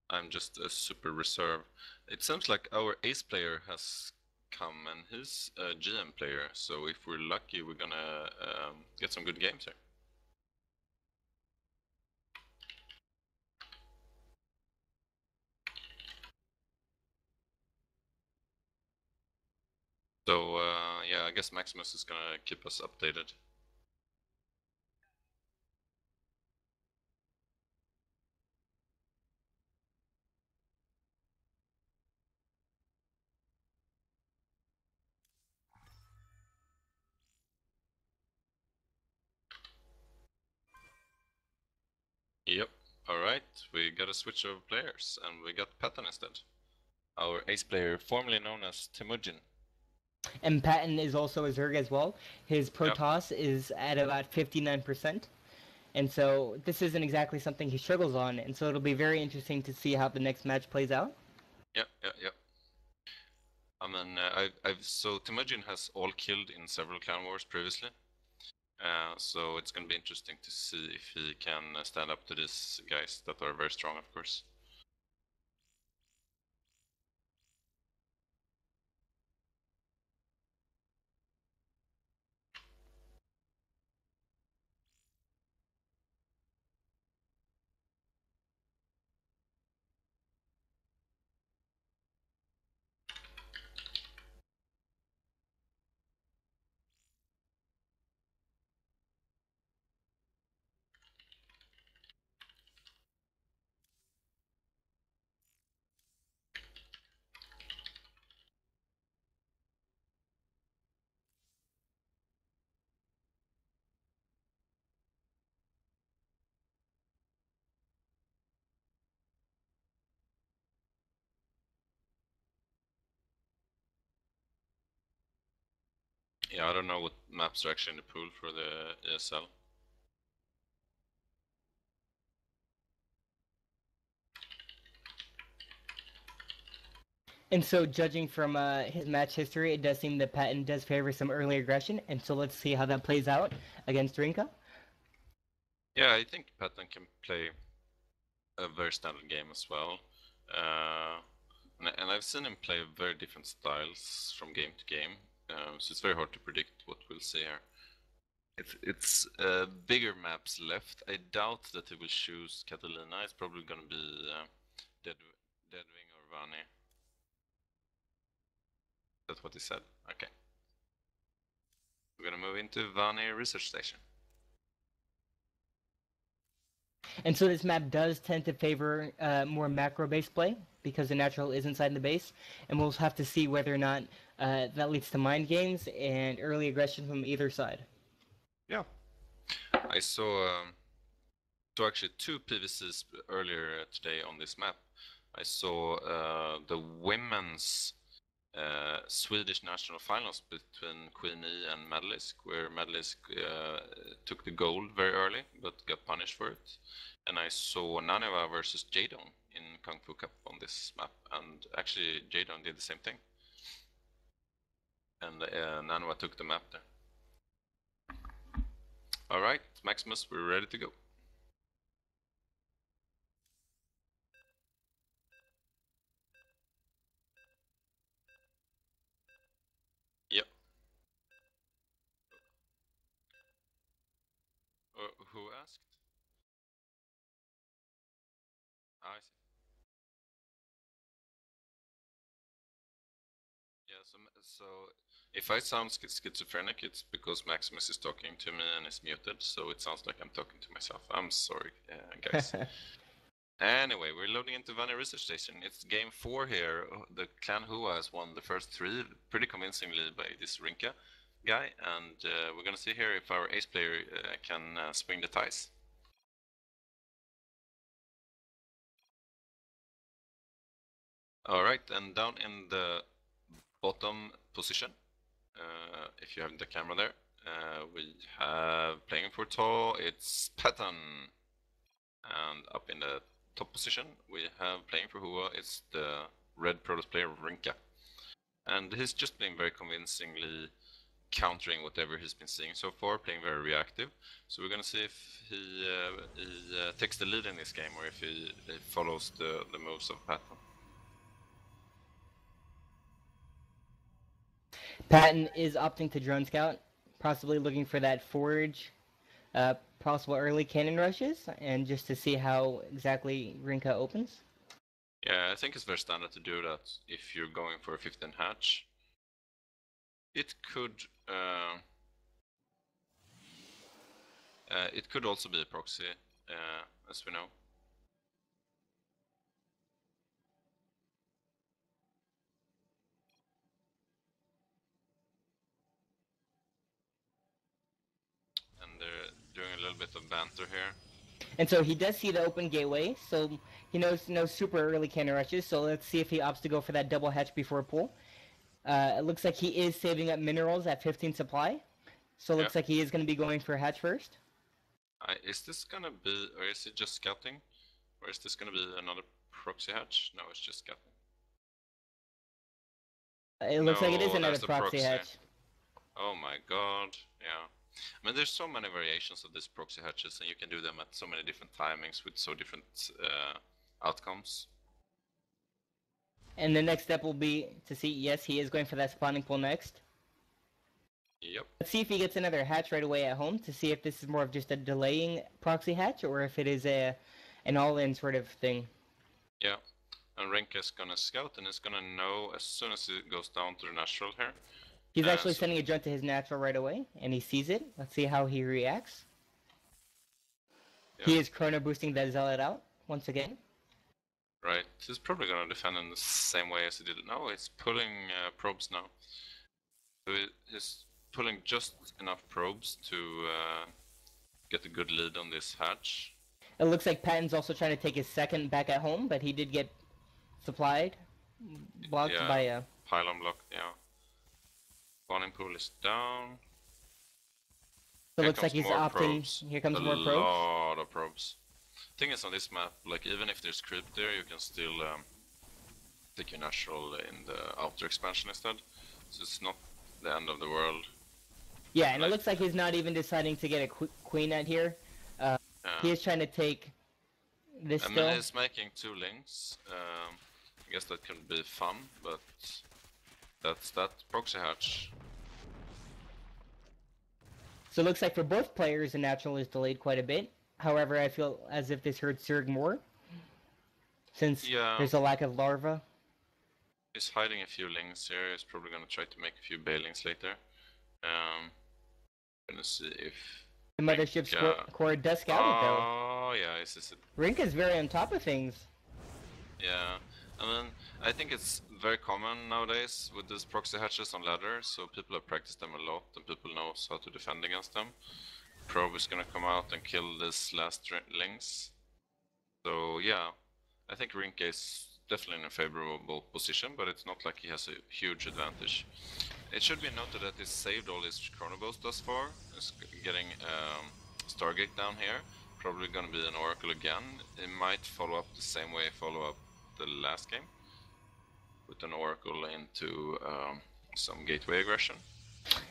I'm just a super reserve. It seems like our ace player has come, and he's a GM player. So if we're lucky, we're gonna get some good games here. So yeah, I guess Maximus is gonna keep us updated. Yep. Alright, we got a switch of players, and we got Patton instead. Our ace player, formerly known as Temujin. And Patton is also a Zerg as well. His Protoss is at about 59%. And so this isn't exactly something he struggles on, and so it'll be very interesting to see how the next match plays out. Yep. I mean, so Temujin has all killed in several clan wars previously. So it's gonna be interesting to see if he can stand up to these guys that are very strong, of course. Yeah, I don't know what maps are actually in the pool for the ESL. And so, judging from his match history, it does seem that Patton does favor some early aggression, and so let's see how that plays out against Rinka. Yeah, I think Patton can play a very standard game as well. And I've seen him play very different styles from game to game, so it's very hard to predict what we'll see here. It's bigger maps left. I doubt that he will choose Catalina. It's probably gonna be Deadwing or Vani. That's what he said. Okay. We're gonna move into Vani Research Station. And so this map does tend to favor more macro-based play because the natural is inside the base, and we'll have to see whether or not that leads to mind games and early aggression from either side. Yeah, I saw actually 2 PVCs earlier today on this map. I saw the women's Swedish national finals between Queenie and Madlisk, where Madlisk took the gold very early but got punished for it. And I saw Naniva versus Jadon in Kung Fu Cup on this map, and actually Jadon did the same thing. And Naniva took the map there. Alright, Maximus, we're ready to go. Yep. Who asked? I see. Yeah, so if I sound schizophrenic, it's because Maximus is talking to me and is muted, so it sounds like I'm talking to myself. I'm sorry, guys. Anyway, we're loading into Vanny Research Station. It's game 4 here. The clan H.O.A has won the first 3 pretty convincingly by this Rinka guy, and we're gonna see here if our ace player can swing the ties. Alright, and down in the bottom position, if you have the camera there, we have playing for TAW, it's Patton. And up in the top position, we have playing for H.O.A, it's the red Protoss player Rinka. And he's just been very convincingly countering whatever he's been seeing so far, playing very reactive. So we're gonna see if he takes the lead in this game, or if he follows the moves of Patton. Patton is opting to drone scout, possibly looking for that forge, possible early cannon rushes, and just to see how exactly Rinka opens. Yeah, I think it's very standard to do that if you're going for a 15 hatch. It could also be a proxy, as we know. And they're doing a little bit of banter here. And so he does see the open gateway, so he knows no super early cannon rushes, so let's see if he opts to go for that double hatch before pull. It looks like he is saving up minerals at 15 supply, so it looks like he is going to be going for hatch first. Is this gonna be, or is it just scouting? Or is this gonna be another proxy hatch? No, it's just scouting. It looks like it is another proxy hatch. Oh my god, yeah. I mean, there's so many variations of these proxy hatches, and you can do them at so many different timings with so different outcomes. And the next step will be to see, yes, he is going for that spawning pool next. Yep. Let's see if he gets another hatch right away at home to see if this is more of just a delaying proxy hatch or if it is an all-in sort of thing. Yeah, and Rinka's gonna scout and is gonna know as soon as it goes down to the natural here. He's actually sending a grunt to his natural right away, and he sees it. Let's see how he reacts. Yeah. He is chrono boosting that zealot out once again. Right, he's probably gonna defend in the same way as he did it. No, he's pulling probes now. So he's pulling just enough probes to get a good lead on this hatch. It looks like Patton's also trying to take his second back at home, but he did get supplied, blocked by a pylon block. Yeah, spawning pool is down. So it looks like he's opting. Here comes more probes. A lot of probes. Thing is, on this map, like even if there's creep there, you can still take your natural in the outer expansion instead. So it's not the end of the world. Yeah, and it looks like he's not even deciding to get a queen at here. He is trying to take this still. I mean, he's making 2 links. I guess that can be fun, but that's that proxy hatch. So it looks like for both players, the natural is delayed quite a bit. However, I feel as if this hurts Zerg more, since there's a lack of larva. He's hiding a few links here. He's probably gonna try to make a few bailings later. Gonna see if the mothership's core does scout it though. Oh yeah, is it? Rinka's very on top of things. Yeah, I mean, I think it's very common nowadays with these proxy hatches on ladder, so people have practiced them a lot and people knows how to defend against them. Probe is gonna come out and kill this last links. So yeah, I think Rinka is definitely in a favorable position, but it's not like he has a huge advantage. It should be noted that he saved all his chrono boost thus far. He's getting Stargate down here. Probably gonna be an Oracle again. He might follow up the same way he followed up the last game, with an Oracle into some gateway aggression.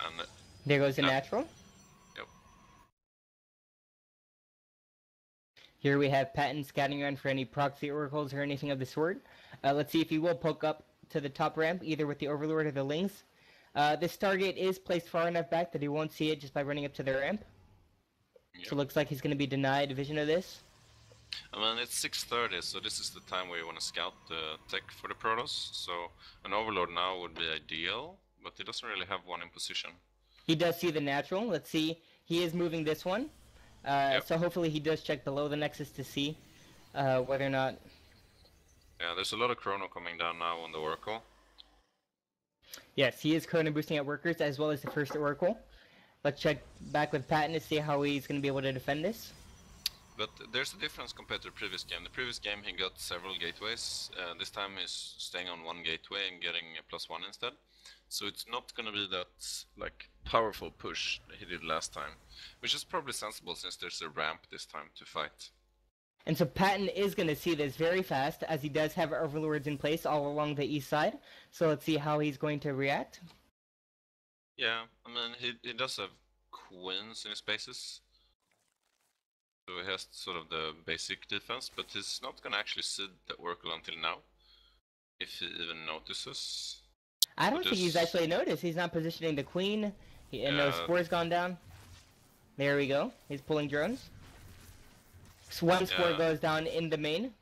And There goes the natural. Yep. Here we have Patton scouting around for any proxy oracles or anything of the sort. Let's see if he will poke up to the top ramp, either with the Overlord or the Lynx. This Stargate is placed far enough back that he won't see it just by running up to the ramp. Yep. So it looks like he's going to be denied vision of this. I mean, it's 6:30, so this is the time where you want to scout the tech for the Protoss. So an Overlord now would be ideal, but he doesn't really have one in position. He does see the natural. Let's see. He is moving this one. Yep. So hopefully he does check below the Nexus to see whether or not... Yeah, there's a lot of chrono coming down now on the Oracle. Yes, he is chrono boosting at workers as well as the first Oracle. Let's check back with Patton to see how he's going to be able to defend this. But there's a difference compared to the previous game. The previous game he got several gateways. This time he's staying on one gateway and getting a +1 instead. So it's not going to be that like powerful push that he did last time, which is probably sensible since there's a ramp this time to fight. And so Patton is going to see this very fast, as he does have Overlords in place all along the east side. So let's see how he's going to react. Yeah, I mean, he does have queens in his bases. So he has sort of the basic defense, but he's not going to actually see the Oracle until now. If he even notices. I don't think he's actually noticed. He's not positioning the queen. And no spore's gone down. There we go. He's pulling drones. So one spore goes down in the main.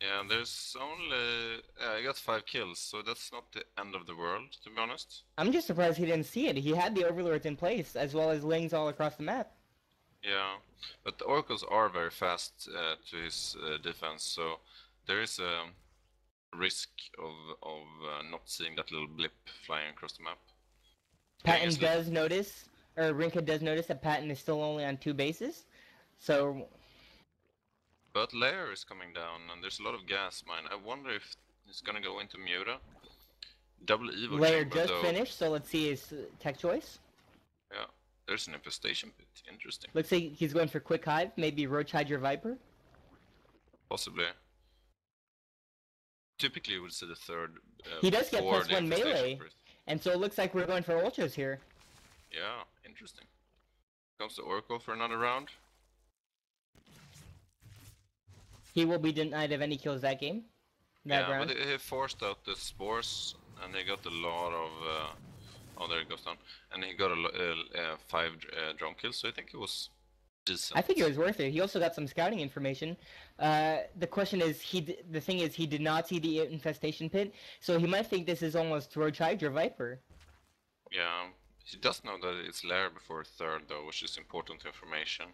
Yeah, there's only... I got 5 kills, so that's not the end of the world, to be honest. I'm just surprised he didn't see it. He had the Overlords in place, as well as Lings all across the map. Yeah, but the Oracles are very fast to his defense, so there is a risk of not seeing that little blip flying across the map. Patton does notice, or Rinka does notice that Patton is still only on 2 bases, so... But Lair is coming down, and there's a lot of gas mine. I wonder if it's gonna go into Muta. Double Evo Lair chamber, just though. Finished, so let's see his tech choice. Yeah, there's an infestation pit. Interesting. Looks like he's going for Quick Hive, maybe Roach Hydra Viper. Possibly. Typically, you would see the third. He does get +1 melee, and so it looks like we're going for ultras here. Yeah, interesting. Comes the Oracle for another round. He will be denied of any kills that game. That round. But he forced out the spores, and he got a lot of. Oh, there it goes down, and he got 5 drone kills. So I think it was decent. I think it was worth it. He also got some scouting information. The question is, the thing is, he did not see the infestation pit, so he might think this is almost Roach Hydra Viper. Yeah, he does know that it's Lair before third, though, which is important information.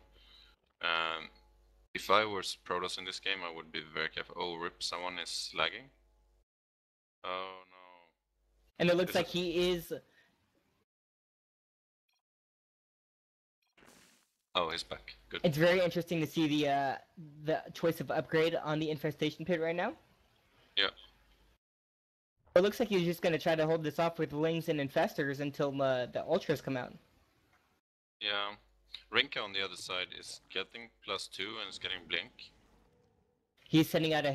If I were Protoss in this game, I would be very careful. Oh, rip, someone is lagging. Oh, no. And it looks like he is... Oh, he's back. Good. It's very interesting to see the choice of upgrade on the infestation pit right now. Yeah. It looks like he's just going to try to hold this off with Lings and Infestors until the Ultras come out. Yeah. Rinka on the other side is getting +2 and is getting Blink. He's sending out a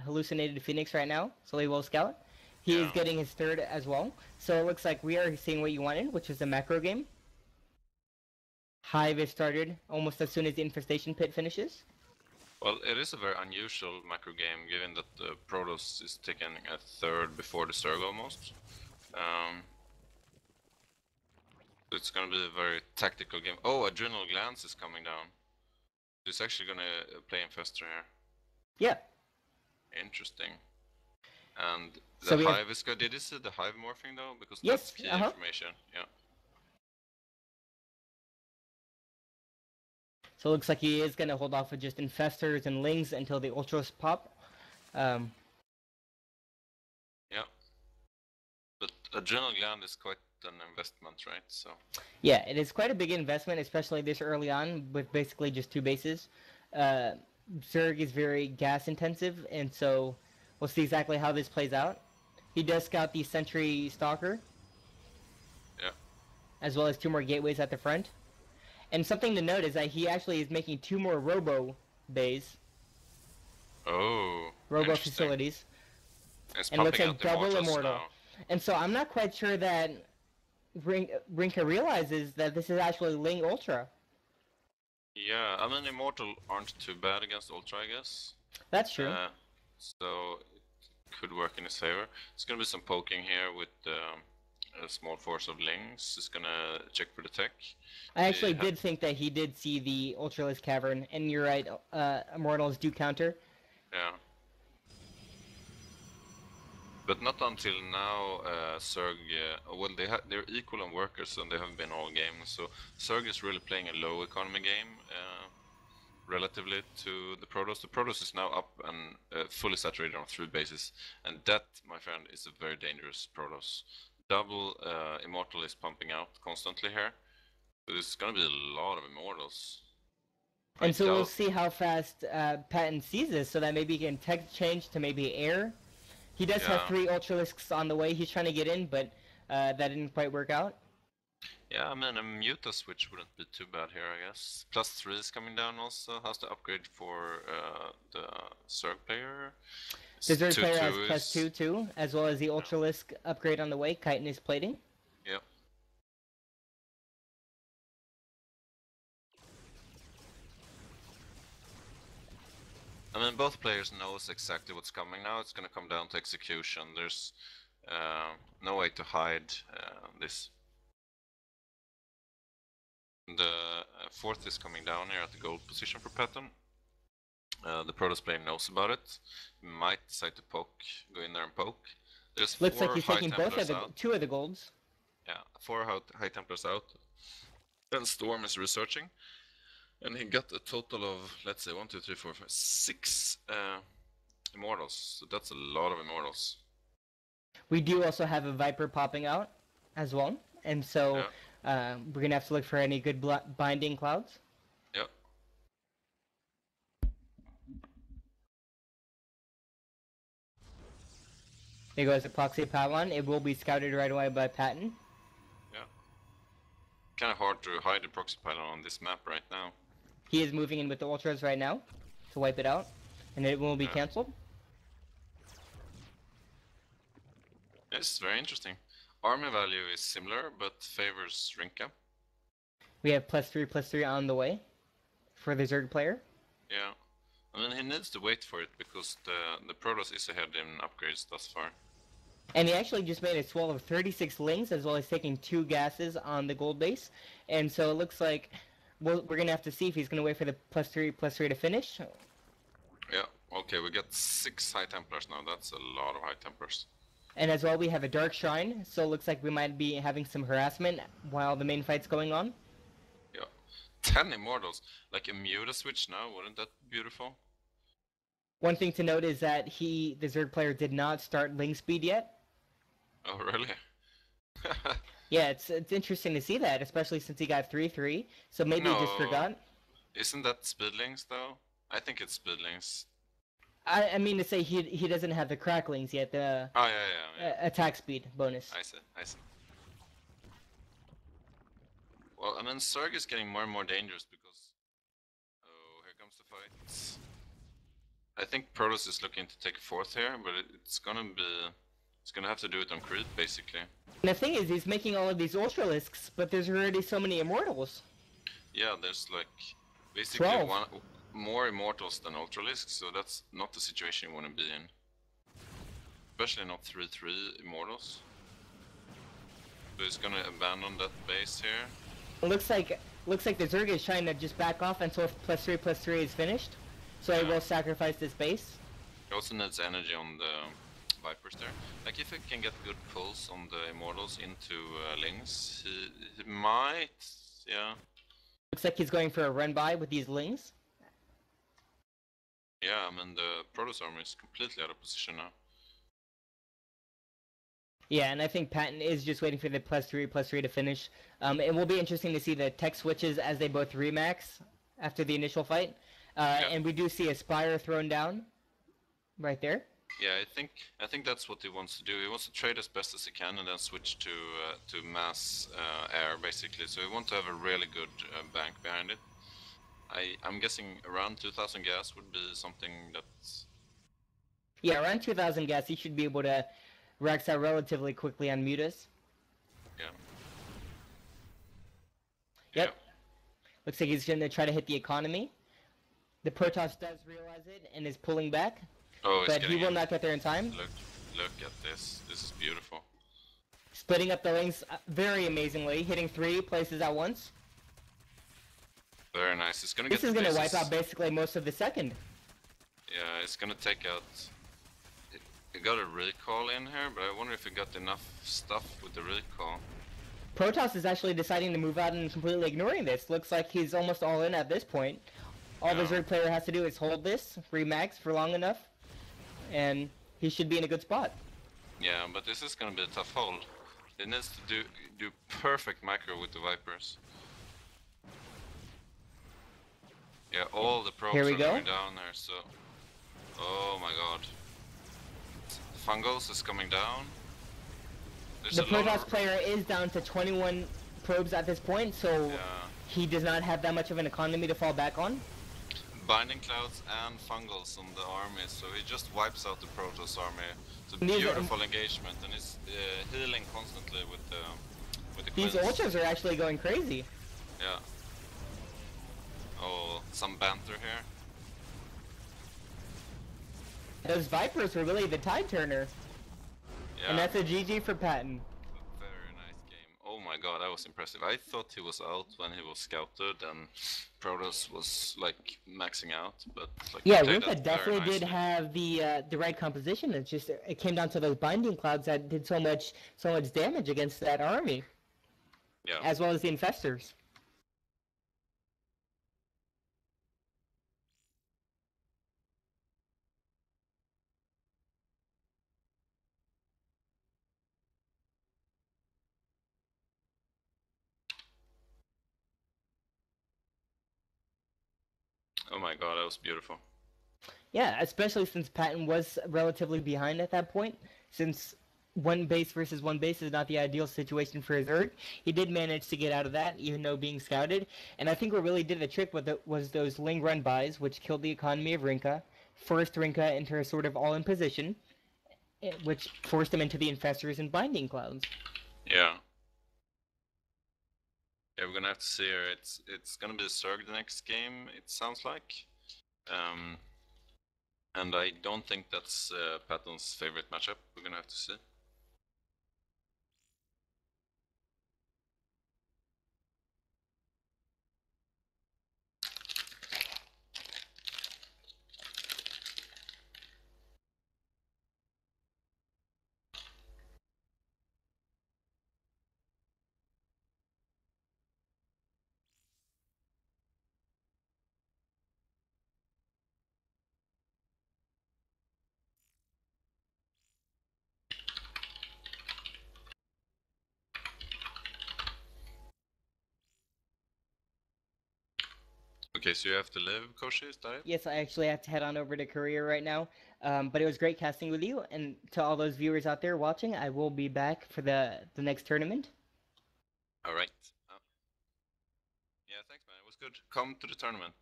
hallucinated Phoenix right now, so he will scout. He is getting his third as well. So it looks like we are seeing what you wanted, which is a macro game. Hive is started almost as soon as the infestation pit finishes. Well, it is a very unusual macro game, given that the Protoss is taking a third before the Zerg almost. It's gonna be a very tactical game. Oh, Adrenal Glance is coming down. He's actually gonna play Infestor here. Yeah. Interesting. And the Hive is good. Did you see the Hive morphing though? Because that's key information. Yeah. So it looks like he is going to hold off with just Infestors and Lings until the Ultras pop. Yeah. But Adrenal Gland is quite an investment, right? So. Yeah, it is quite a big investment, especially this early on with basically just 2 bases. Zerg is very gas intensive, and so we'll see exactly how this plays out. He does scout the Sentry Stalker. Yeah. As well as 2 more gateways at the front. And something to note is that he actually is making 2 more Robo bays. Oh. Robo facilities. It's and it looks like out double Immortal. Now. And so I'm not quite sure that Rinka realizes that this is actually Ling Ultra. Yeah, I mean Immortal aren't too bad against Ultra, I guess. That's true. So it could work in his favor. It's gonna be some poking here with a small force of Lings. It's gonna check for the tech. I actually did think that he did see the Ultralisk Cavern, and you're right, Immortals do counter. Yeah. But not until now, Zerg, well, they're equal on workers, and they have been all game, so Zerg is really playing a low economy game, relatively to the Protoss. The Protoss is now up and fully saturated on 3 bases, and that, my friend, is a very dangerous Protoss. Double Immortal is pumping out constantly here, so there's gonna be a lot of Immortals. And so we'll see how fast Patton sees this, so that maybe he can tech change to maybe air. He does have 3 Ultralisks on the way. He's trying to get in, but that didn't quite work out. Yeah, I mean, a Muta switch wouldn't be too bad here, I guess. +3 is coming down also. How's the upgrade for the Zerg player? The Zerg player has +2 too, as well as the Ultralisk upgrade on the way. Chitin is plating. Yep. I mean, both players knows exactly what's coming now. It's gonna come down to execution. There's no way to hide this. The 4th is coming down here at the gold position for Patton. The Protoss player knows about it. He might decide to poke, go in there and poke. There's looks like he's taking both of the 2 of the golds. Yeah, 4 High Templars out. Then Storm is researching. And he got a total of, let's say, 1, 2, 3, 4, 5, 6 Immortals. So that's a lot of Immortals. We do also have a Viper popping out as well. And so we're going to have to look for any good binding clouds. Yep. There goes the proxy pylon. It will be scouted right away by Patton. Yeah. Kind of hard to hide the proxy pylon on this map right now. He is moving in with the Ultras right now to wipe it out, and it will be cancelled. It's very interesting. Army value is similar, but favors Rinka. We have +3/+3 on the way for the Zerg player. Yeah. I mean, he needs to wait for it because the Protoss is ahead in upgrades thus far. And he actually just made a swell of 36 Lings, as well as taking 2 gases on the gold base. And so it looks like we're going to have to see if he's going to wait for the +3/+3 to finish. Yeah, okay, we got 6 High Templars now. That's a lot of High Templars. And as well, we have a Dark Shrine, so it looks like we might be having some harassment while the main fight's going on. Yeah, 10 Immortals. Like a Muta switch now, wouldn't that be beautiful? One thing to note is that the Zerg player, did not start Ling Speed yet. Oh, really? Yeah, it's interesting to see that, especially since he got 3/3, so maybe he just forgot. Isn't that Speedlings, though? I think it's Speedlings. I mean to say he doesn't have the cracklings yet, the attack speed bonus. I see. Well, I mean, Zerg is getting more and more dangerous because... Oh, here comes the fight. I think Protoss is looking to take 4th here, but it's gonna have to do it on creep, basically. And the thing is, he's making all of these Ultralisks, but there's already so many Immortals. Yeah, there's like basically 12. More Immortals than Ultralisks, so that's not the situation you want to be in. Especially not 3/3 Immortals. So he's gonna abandon that base here. It looks like the Zerg is trying to just back off until +3/+3 is finished. So he will sacrifice this base. He also needs energy on the Vipers there. Like if he can get good pulls on the Immortals into Lings, he might, Looks like he's going for a run by with these lings. Yeah, I mean the Protoss army is completely out of position now. Yeah, and I think Patton is just waiting for the +3/+3 to finish. It will be interesting to see the tech switches as they both remax after the initial fight. Yeah. And we do see a Spire thrown down right there. Yeah, I think that's what he wants to do. He wants to trade as best as he can and then switch to mass air basically. So he wants to have a really good bank behind it. I'm guessing around 2,000 gas would be something that's... Yeah, around 2,000 gas, he should be able to rax out relatively quickly on Mutas. Yeah. Yep. Looks like he's going to try to hit the economy. The Protoss does realize it and is pulling back. Oh, but he will not get there in time. Look at this. This is beautiful. Splitting up the lanes very amazingly, hitting 3 places at once. Very nice. It's gonna this is going to wipe out basically most of the second. Yeah, it's gonna take out... It got a recall in here, but I wonder if it got enough stuff with the recall. Protoss is actually deciding to move out and completely ignoring this. Looks like he's almost all in at this point. All the Zerg player has to do is hold this, remax for long enough, and he should be in a good spot. Yeah, but this is gonna be a tough hold. It needs to do perfect macro with the Vipers. Yeah, all the probes are going down there, so... Oh my god. Fungals is coming down. The Protoss player is down to 21 probes at this point, so he does not have that much of an economy to fall back on. Binding clouds and fungals on the army, so he just wipes out the Protoss army. It's a beautiful engagement, and he's healing constantly with the These ultras are actually going crazy. Yeah. Oh, some banter here. Those Vipers were really the tide turner. Yeah. And that's a GG for Patton. Very nice game. Oh my god, that was impressive. I thought he was out when he was scouted and Protoss was like maxing out, but like yeah, Rinka definitely did have the right composition. It's just it came down to those binding clouds that did so much damage against that army. Yeah. As well as the infestors. Oh my god, that was beautiful. Yeah, especially since Patton was relatively behind at that point, since one base versus one base is not the ideal situation for his Zerg. He did manage to get out of that, even though being scouted. And I think what really did the trick with it was those Ling run buys, which killed the economy of Rinka, forced Rinka into a sort of all-in position, which forced him into the infestors and binding clouds. Yeah. Yeah, we're gonna have to see here. It's gonna be a Zerg the next game, it sounds like. And I don't think that's Patton's favorite matchup. We're gonna have to see. Okay, so you have to leave, Koshi, is that it? Yes, I actually have to head on over to Korea right now. But it was great casting with you, and to all those viewers out there watching, I will be back for the next tournament. All right. Yeah, thanks, man. It was good. Come to the tournament.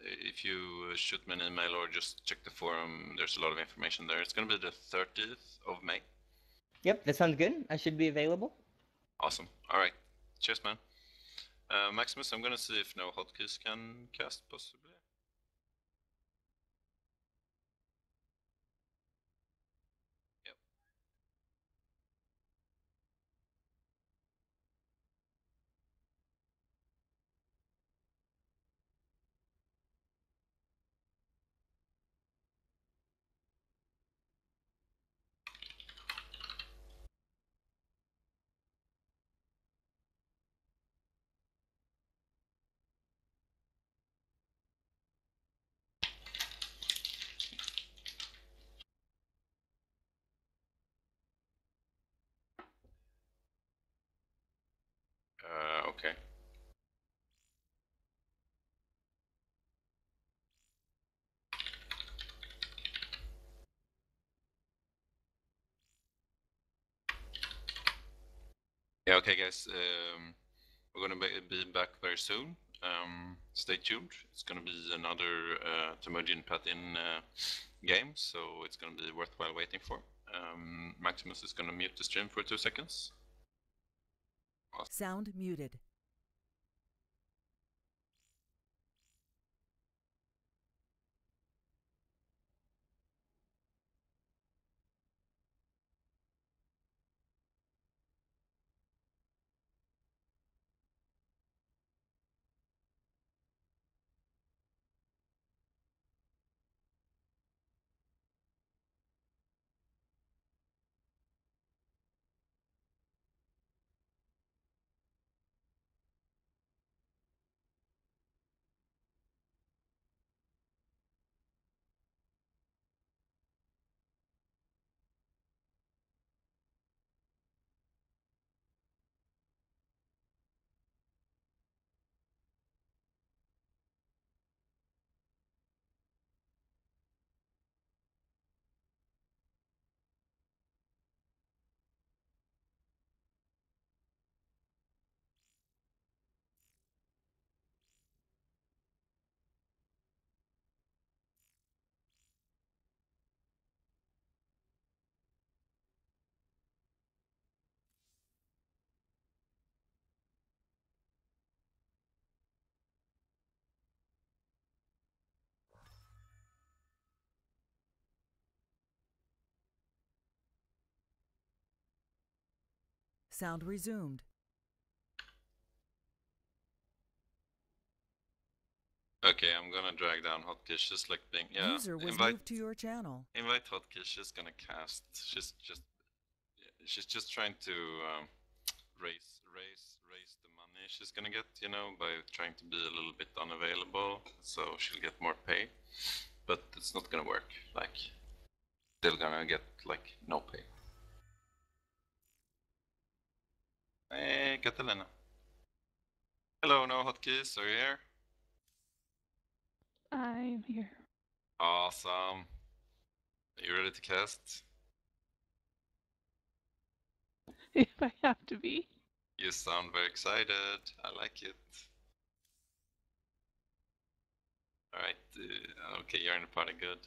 If you shoot me an email or just check the forum, there's a lot of information there. It's going to be the 30th of May. Yep, that sounds good. I should be available. Awesome. All right. Cheers, man. Maximus, I'm going to see if no hotkeys can cast, possibly. Yep. Okay. Yeah, okay, guys. We're gonna be back very soon. Stay tuned. It's gonna be another Temujin Patin game, so it's gonna be worthwhile waiting for. Maximus is gonna mute the stream for 2 seconds. Sound muted. Sound resumed. Okay, I'm gonna drag down Hotkey. She's like being User was moved to your channel. invite Hotkey. She's gonna cast. She's just trying to raise the money she's gonna get, you know, by trying to be a little bit unavailable, so she'll get more pay. But it's not gonna work. Like, still gonna get like no pay. Hey, Catalina. Hello, no hotkeys. Are you here? I'm here. Awesome. Are you ready to cast? If I have to be. You sound very excited. I like it. Alright, okay, you're in the party, good.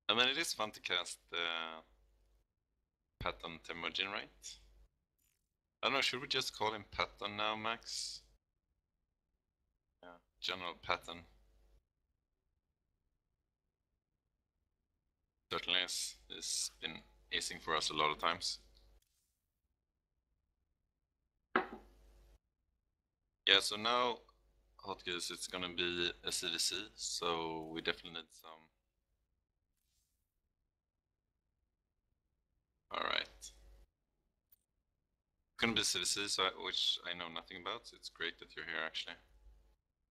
I mean, it is fun to cast Patton Temujin, right? I don't know, should we just call him Patton now, Max? Yeah, General Patton. Certainly is. He's been acing for us a lot of times. Yeah, so now, Hotkeys, it's gonna be a CVC, so we definitely need some... Alright. It's gonna be CVC, so which I know nothing about, so it's great that you're here actually.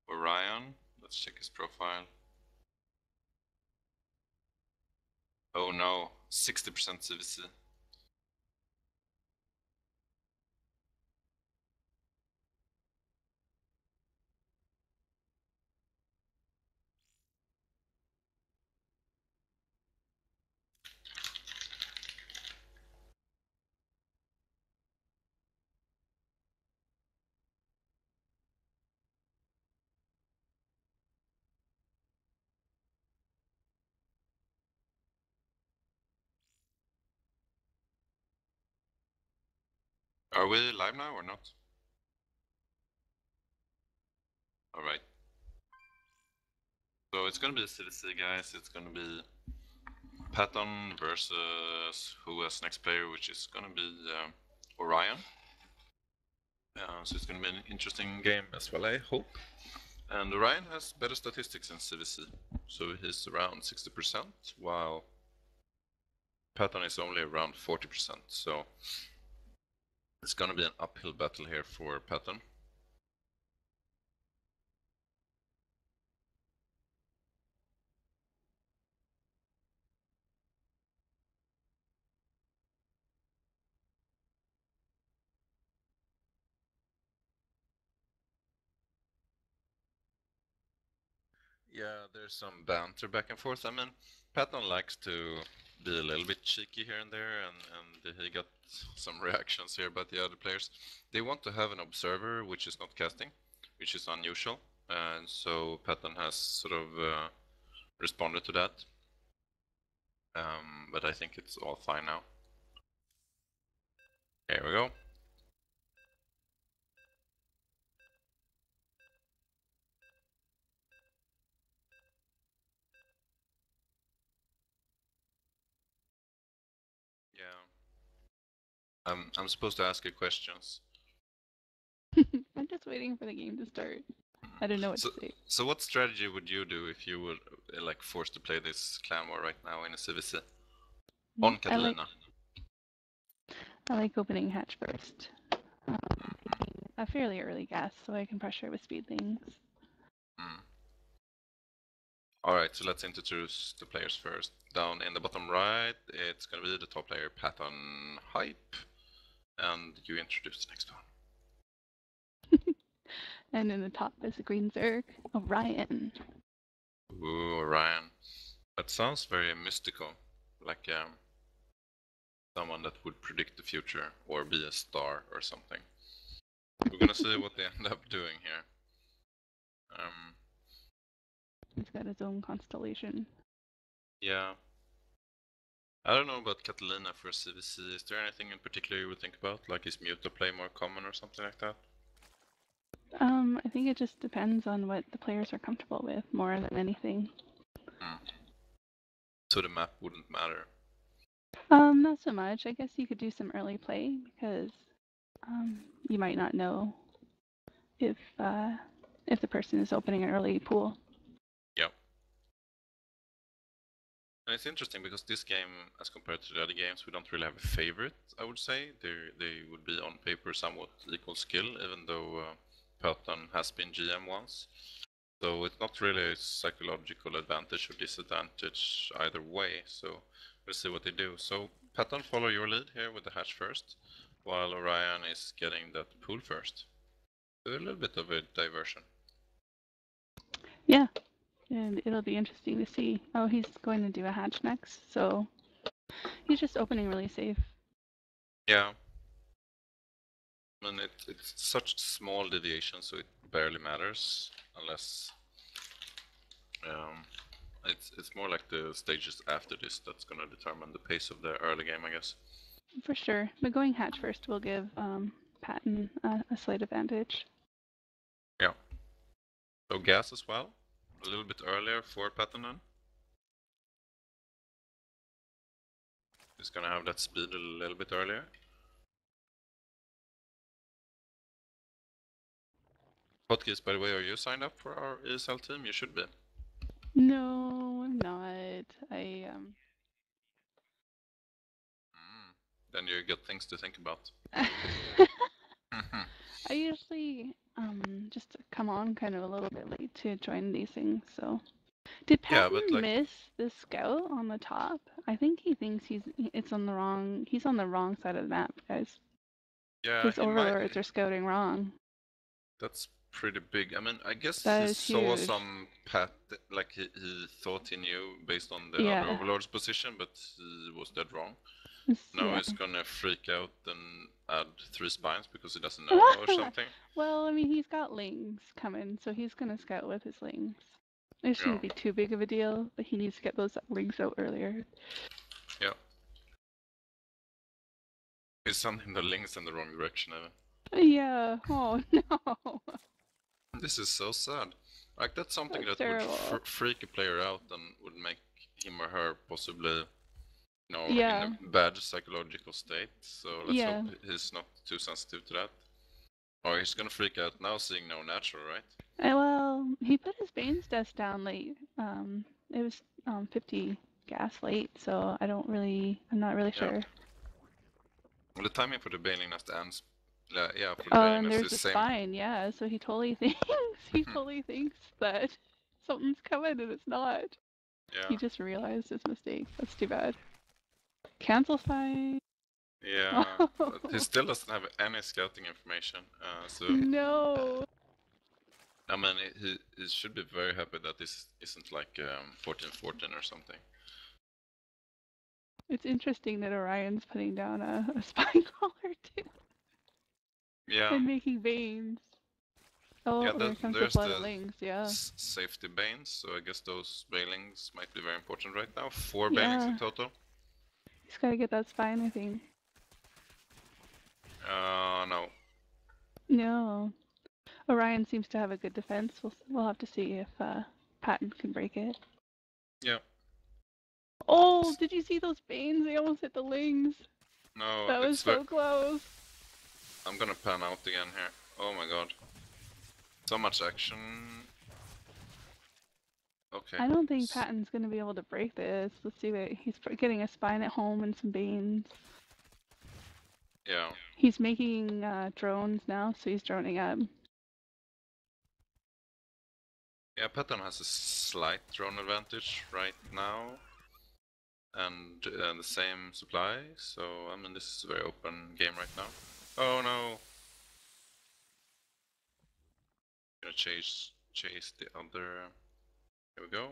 Orion, let's check his profile. Oh no, 60% CVC. Are we live now or not? Alright. So it's gonna be a CVC, guys. It's gonna be Patton versus who as next player, which is gonna be Orion. So it's gonna be an interesting game as well, I hope. And Orion has better statistics in CVC, so he's around 60%, while Patton is only around 40%. So it's gonna be an uphill battle here for Patton. Yeah, there's some banter back and forth. I mean, Patton likes to be a little bit cheeky here and there, and he got some reactions here by the other players. They want to have an observer which is not casting, which is unusual, and so Patton has sort of responded to that. But I think it's all fine now. Here we go. Yeah. I'm supposed to ask you questions. I'm just waiting for the game to start. I don't know what to say. So what strategy would you do if you were like forced to play this clan war right now in a CVC? On Catalina. I like opening hatch first. A fairly early gas so I can pressure with speed things. Alright, so let's introduce the players first. Down in the bottom right, it's gonna be the top player Patton Hype. And you introduce the next one. And in the top is a green Zerg, Orion. Ooh, Orion. That sounds very mystical. Like someone that would predict the future or be a star or something. We're gonna see what they end up doing here. He's got his own constellation. Yeah. I don't know about Catalina for CVC. Is there anything in particular you would think about? Like, is Muta play more common or something like that? I think it just depends on what the players are comfortable with more than anything. So the map wouldn't matter? Not so much. I guess you could do some early play because you might not know if the person is opening an early pool. Yep. And it's interesting because this game, as compared to the other games, we don't really have a favorite, I would say. They would be on paper somewhat equal skill, even though Patton has been GM once. So it's not really a psychological advantage or disadvantage either way, so we'll see what they do. So Patton, follow your lead here with the hatch first, while Orion is getting that pool first. So a little bit of a diversion. Yeah, and it'll be interesting to see. Oh, he's going to do a hatch next, so he's just opening really safe. Yeah. I mean, it's such small deviation, so it barely matters, unless it's more like the stages after this that's gonna determine the pace of the early game, I guess. For sure, but going hatch first will give Patton a slight advantage. Yeah. So gas as well, a little bit earlier for Patton then. He's gonna have that speed a little bit earlier. Hotkeys, by the way, are you signed up for our ESL team? You should be. No, I'm not. Then you got things to think about. I usually just come on kind of a little bit late to join these things, so. Did Patton miss the scout on the top? I think he thinks he's on the wrong side of the map, guys. Yeah, his overlords are scouting wrong. That's pretty big. I mean, I guess he saw some like he thought he knew based on the other overlord's position, but he was dead wrong. Now he's gonna freak out and add 3 spines because he doesn't know or something. Well, I mean, he's got lings coming, so he's gonna scout with his lings. It shouldn't be too big of a deal, but he needs to get those lings out earlier. Yeah. He's sending the lings in the wrong direction, Evan. Yeah. Oh no. This is so sad. Like, that's something that would freak a player out and would make him or her possibly, in a bad psychological state. So let's hope he's not too sensitive to that. Or he's gonna freak out now seeing no natural, right? Well, he put his Bane's Dust down late. It was 50 gas late, so I'm not really sure. Well, the timing for the Baning Nest ends. For the and there's a spine, so he totally thinks that something's coming and it's not. Yeah. He just realized his mistake. That's too bad. Cancel spine. Yeah, but he still doesn't have any scouting information. So no. I mean, he should be very happy that this isn't like 14-14 or something. It's interesting that Orion's putting down a spine crawler too. Yeah. And making veins. Oh, Yeah, there comes the there's flood the of lings, yeah. safety banes, so I guess those bailings might be very important right now. 4 Yeah. bailings in total. He's gotta get that spine, I think. No. No. Orion seems to have a good defense. We'll have to see if Patton can break it. Yeah. Oh, did you see those banes? They almost hit the lings. No, That was so close. I'm gonna pan out again here. Oh my god. So much action. Okay. I don't think Patton's gonna be able to break this. Let's see what he's getting a spine at home and some banes. Yeah. He's making drones now, so he's droning up. Yeah, Patton has a slight drone advantage right now. And the same supply, so I mean this is a very open game right now. Oh no! Gonna chase the other. Here we go.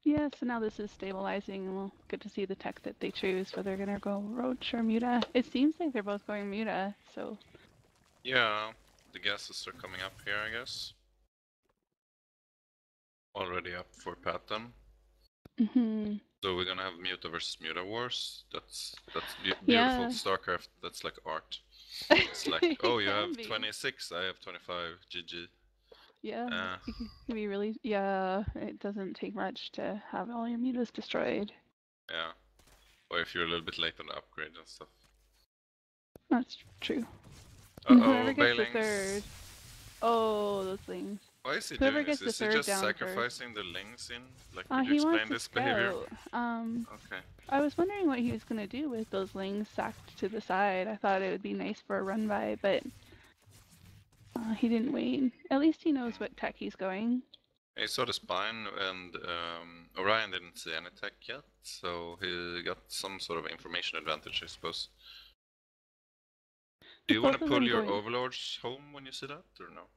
Yeah, so now this is stabilizing, and we'll get to see the tech that they choose, whether they're gonna go Roach or Muta. It seems like they're both going Muta, so... Yeah, the gases are coming up here, I guess. Already up for Patton. So we're gonna have Muta versus Muta wars. That's beautiful Yeah. StarCraft. That's like art. It's like, oh, you have 26, I have 25. GG. Yeah, it can be really. Yeah, it doesn't take much to have all your mutas destroyed. Yeah, or if you're a little bit late on the upgrade and stuff. That's true. Whoever gets the third. Oh, those things. Why is he Whoever doing this? gets Is he just down sacrificing the lings in? Like, could you he explain wants this to behavior? Okay. Okay. I was wondering what he was gonna do with those lings sacked to the side. I thought it would be nice for a run by, but he didn't wait. At least he knows what tech he's going. He saw the spine, and Orion didn't see any tech yet, so he got some sort of information advantage, I suppose. Do you want to pull your overlords home when you see that, or no?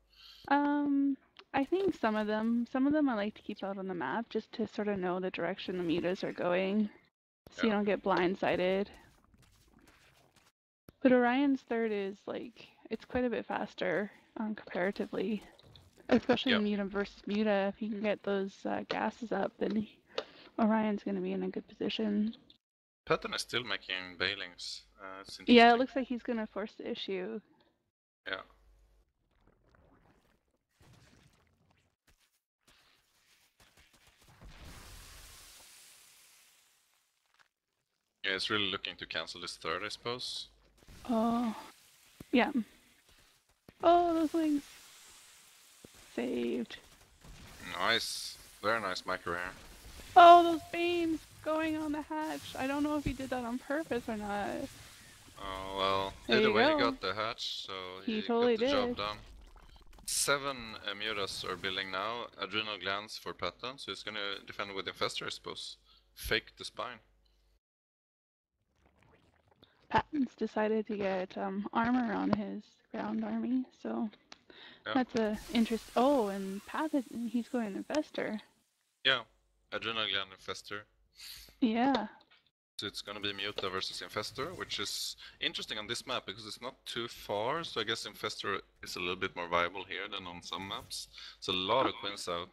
I think some of them I like to keep out on the map just to sort of know the direction the mutas are going, so you don't get blindsided. But Orion's third is like, it's quite a bit faster comparatively, especially Muta versus Muta. If you can get those gases up, then Orion's going to be in a good position. Patton is still making bailings. Yeah, it looks like he's going to force the issue. Yeah. Yeah, it's really looking to cancel this third, I suppose. Oh, yeah. Oh, those wings. Saved. Nice. Very nice micro air. Oh, those banes going on the hatch. I don't know if he did that on purpose or not. Oh, well, either way he got the hatch, so he totally got the job done. 7 mutas are building now. Adrenal glands for Patton, so he's gonna defend with Infestor, I suppose. Fake the spine. Patton's decided to get armor on his ground army, so that's a interest. Oh, and Patton, he's going Infestor. Yeah, Adrenal gland Infestor. Yeah. So it's gonna be Muta versus Infestor, which is interesting on this map because it's not too far, so I guess Infestor is a little bit more viable here than on some maps. It's a lot of Quins out.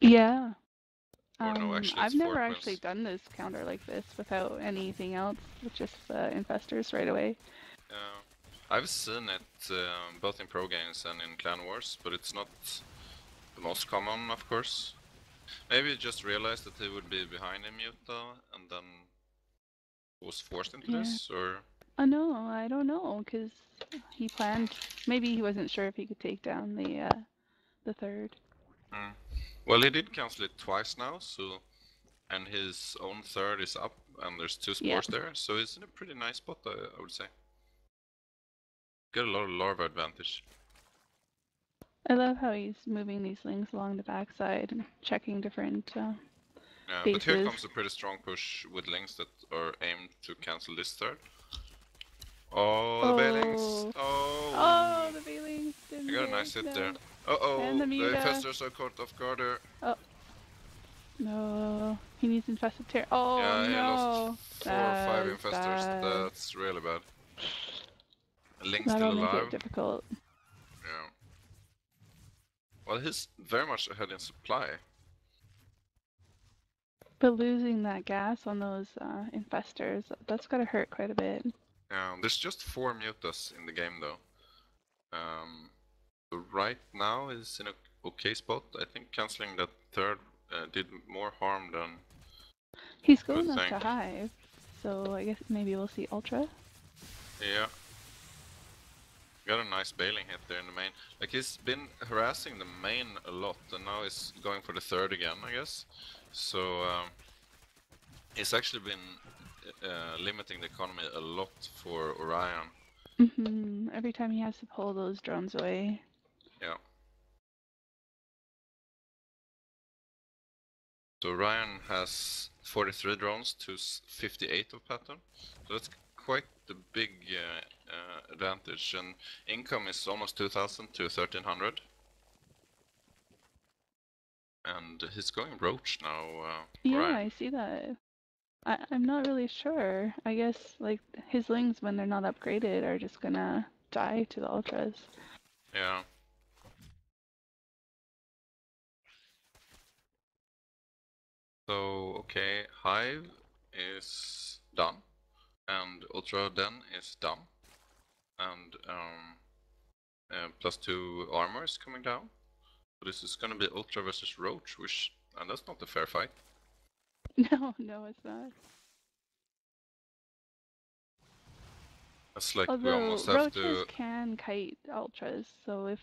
Yeah. Or no, actually I've never actually done this counter like this without anything else, with just Infestors right away. Yeah. I've seen it both in pro games and in clan wars, but it's not the most common, of course. Maybe he just realized that he would be behind in Muta and then was forced into this, or? No, I don't know, because he planned. Maybe he wasn't sure if he could take down the third. Well, he did cancel it twice now, so, and his own third is up, and there's 2 spores there, so he's in a pretty nice spot, I would say. Get a lot of larva advantage. I love how he's moving these lings along the backside and checking different yeah, bases. But here comes a pretty strong push with lings that are aimed to cancel this third. Oh, the bailings. Oh, the bailings didn't I got a hit. nice hit No. there. And Uh-oh, the the Muta. infestors are caught off guard there. Oh. No. He needs infested tear. Oh, yeah, he no. lost 4 or 5 infestors. Bad. That's really bad. Link's That'll still make alive. it difficult. Yeah. Well, he's very much ahead in supply. But losing that gas on those infestors, that's gotta hurt quite a bit. There's just 4 mutas in the game though. So right now is in a okay spot. I think cancelling that third did more harm than He's going up to Hive, so I guess maybe we'll see Ultra. Yeah. Got a nice bailing hit there in the main. Like, he's been harassing the main a lot, and now he's going for the third again, I guess. So, he's actually been limiting the economy a lot for Orion. Every time he has to pull those drones away. Yeah. So Orion has 43 drones to 58 of pattern. So that's quite a big advantage, and income is almost 2,000 to 1,300. And he's going Roach now. Yeah, Orion. I see that. I'm not really sure. I guess like his lings, when they're not upgraded, are just gonna die to the ultras. Yeah. So okay, Hive is done, and Ultra Den is done, and +2 armor is coming down. So this is gonna be Ultra versus Roach, and that's not a fair fight. No, it's not. It's like Although we almost have roaches to. can kite ultras, so if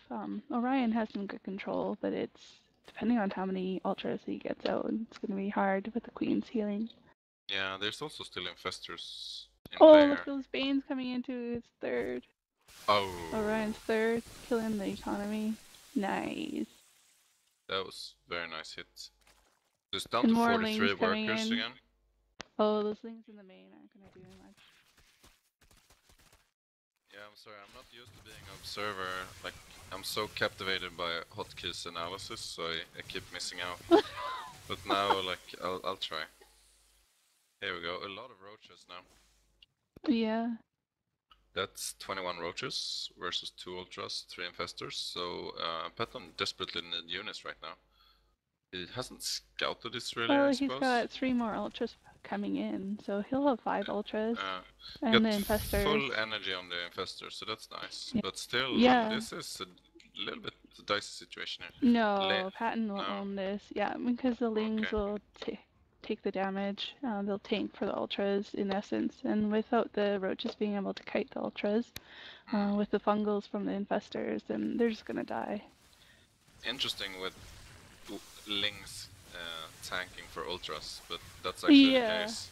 Orion has some good control, but it's depending on how many ultras he gets out, it's gonna be hard with the Queen's healing. Yeah, there's also still infestors in Oh, play look here. at those Banes coming into his third. Oh. Orion's third, killing the economy. Nice. That was very nice hit. So it's down And to more 43 lings coming workers in. again. Oh, those things in the main aren't gonna do much. Yeah, I'm sorry, I'm not used to being an observer. Like, I'm so captivated by hotkeys analysis, so I keep missing out. But now, like, I'll try. Here we go, a lot of roaches now. Yeah. That's 21 roaches versus 2 ultras, 3 infestors, so Patton desperately need units right now. He hasn't scouted this really, I suppose. He's got 3 more ultras coming in, so he'll have 5 ultras. And the infestors. Full energy on the infestors, so that's nice. Yeah. But still, yeah. This is a little bit dicey situation here. No, Patton will own this. Yeah, because the lings will take the damage. They'll tank for the ultras in essence, and without the roaches being able to kite the ultras, with the fungals from the infestors, then they're just gonna die. Interesting with lings tanking for ultras, but that's actually the case.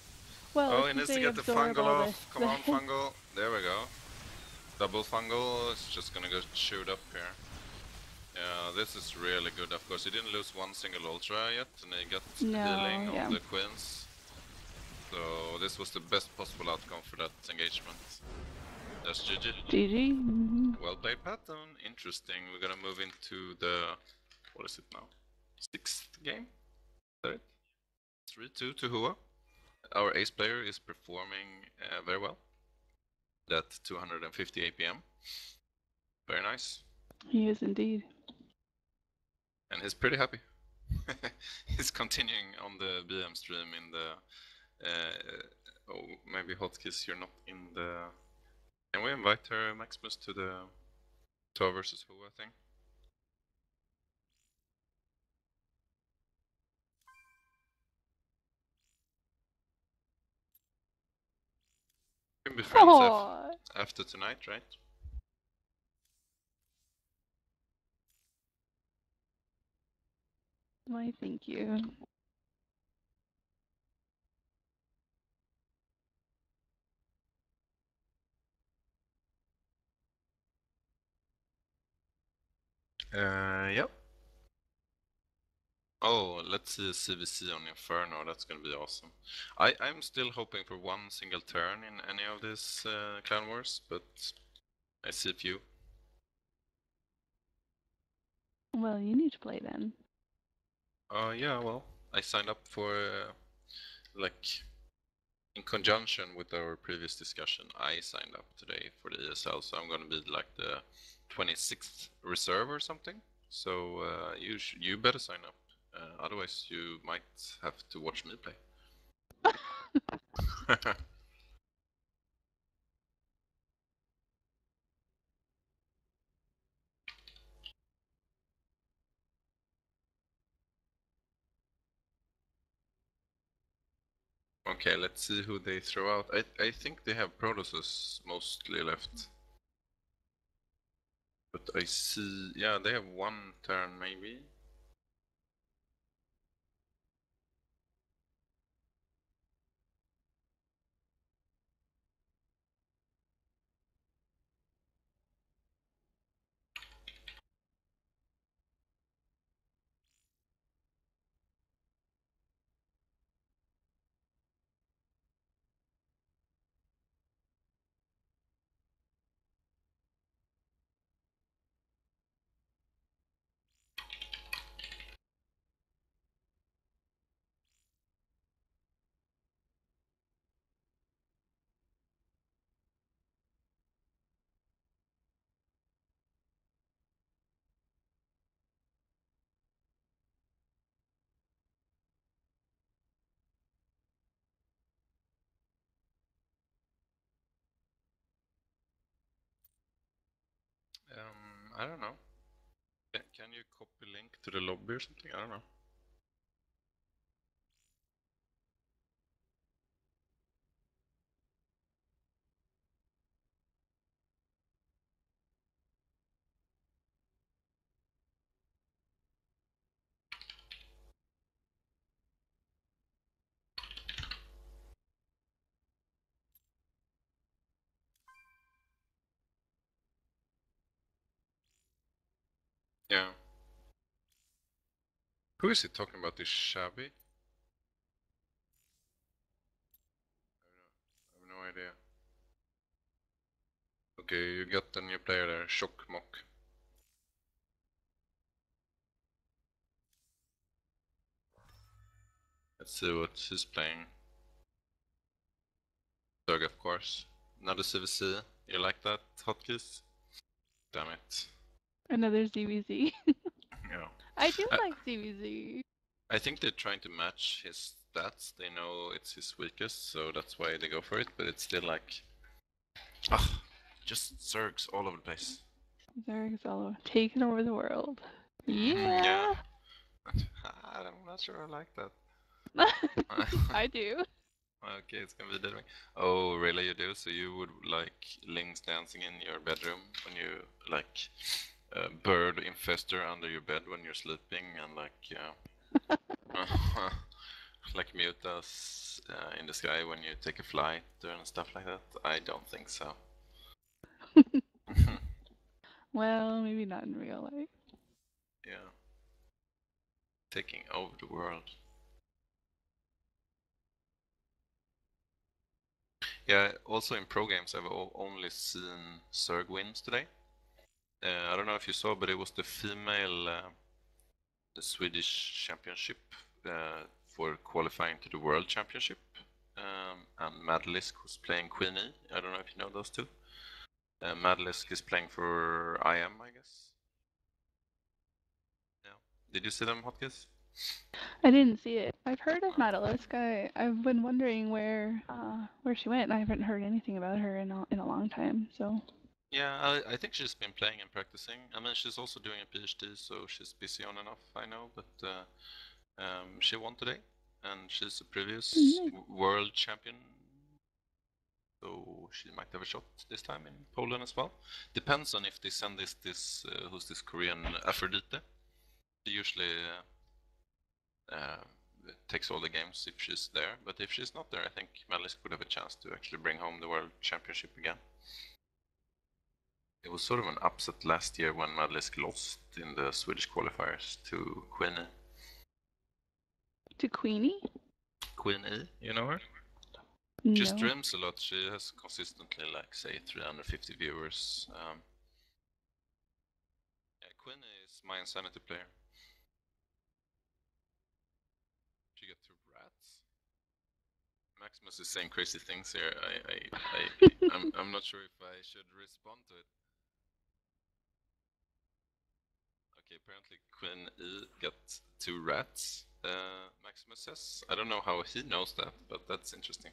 Well, he needs to get the fungal off. Come on, fungal. There we go. Double fungal. It's just gonna go shoot up here. Yeah, this is really good. Of course, he didn't lose one single ultra yet, and he got healing on the queens. So this was the best possible outcome for that engagement. That's GG. GG. Well played, Patton. Interesting. We're gonna move into the, what is it now? 6th game? Is that it? 3-2 to H.O.A. Our ace player is performing very well. That 250 APM. Very nice. He is indeed. And he's pretty happy. He's continuing on the BM stream in the... oh, maybe Hotkeys, you're not in the... Can we invite her, Maximus, to the TAW versus H.O.A thing? We can be friends after tonight, right? Why, thank you. Yep. Oh, let's see a CVC on Inferno. That's gonna be awesome. I'm still hoping for one single turn in any of these clan wars, but I see a few. Well, you need to play then. Yeah, well, I signed up for like in conjunction with our previous discussion. I signed up today for the ESL, so I'm gonna be like the 26th reserve or something. So you better sign up. Otherwise, you might have to watch me play. Okay, let's see who they throw out. I think they have Protoss mostly left. But I see, yeah, they have one turn maybe. I don't know. Can you copy link to the lobby or something? I don't know. Yeah. Who is he talking about? This Shabby? I have no idea. Okay, you got a new player there, Shock Mock. Let's see what he's playing. Zerg, of course. Another CVC. You like that, hotkeys? Damn it. Another ZVZ. Yeah. I do like ZVZ. I think they're trying to match his stats. They know it's his weakest, so that's why they go for it. But it's still like, just Zergs all over the place. Zerg's all taking over the world. Yeah. Yeah. I'm not sure I like that. I do. Okay, it's gonna be dead ring. Oh, really? You do? So you would like Lings dancing in your bedroom when you like bird infester under your bed when you're sleeping, and like like mute us in the sky when you take a flight and stuff like that? I don't think so. Well, maybe not in real life. Yeah. Taking over the world. Yeah, also in pro games I've only seen Zerg wins today. I don't know if you saw, but it was the female the Swedish championship for qualifying to the World Championship. And Madlisk was playing Queen E. I don't know if you know those two. Madlisk is playing for IM, I guess. Yeah. Did you see them, Hotkeys? I didn't see it. I've heard of Madalisk. I've been wondering where she went. I haven't heard anything about her in a long time. So. Yeah, I think she's been playing and practicing. I mean, she's also doing a PhD, so she's busy on and off, I know. But she won today, and she's a previous world champion. So she might have a shot this time in Poland as well. Depends on if they send this who's this Korean Aphrodite. She usually takes all the games if she's there, but if she's not there, I think Madlisk would have a chance to actually bring home the World Championship again. It was sort of an upset last year when Madlisk lost in the Swedish qualifiers to Queenie. To Queenie? Queen E, you know her? No. She streams a lot. She has consistently, like, say, 350 viewers. Yeah, Queen E is my Insanity player. She got 2 rats. Maximus is saying crazy things here. I'm not sure if I should respond to it. Okay, apparently Queen E got 2 rats, Maximus says. I don't know how he knows that, but that's interesting.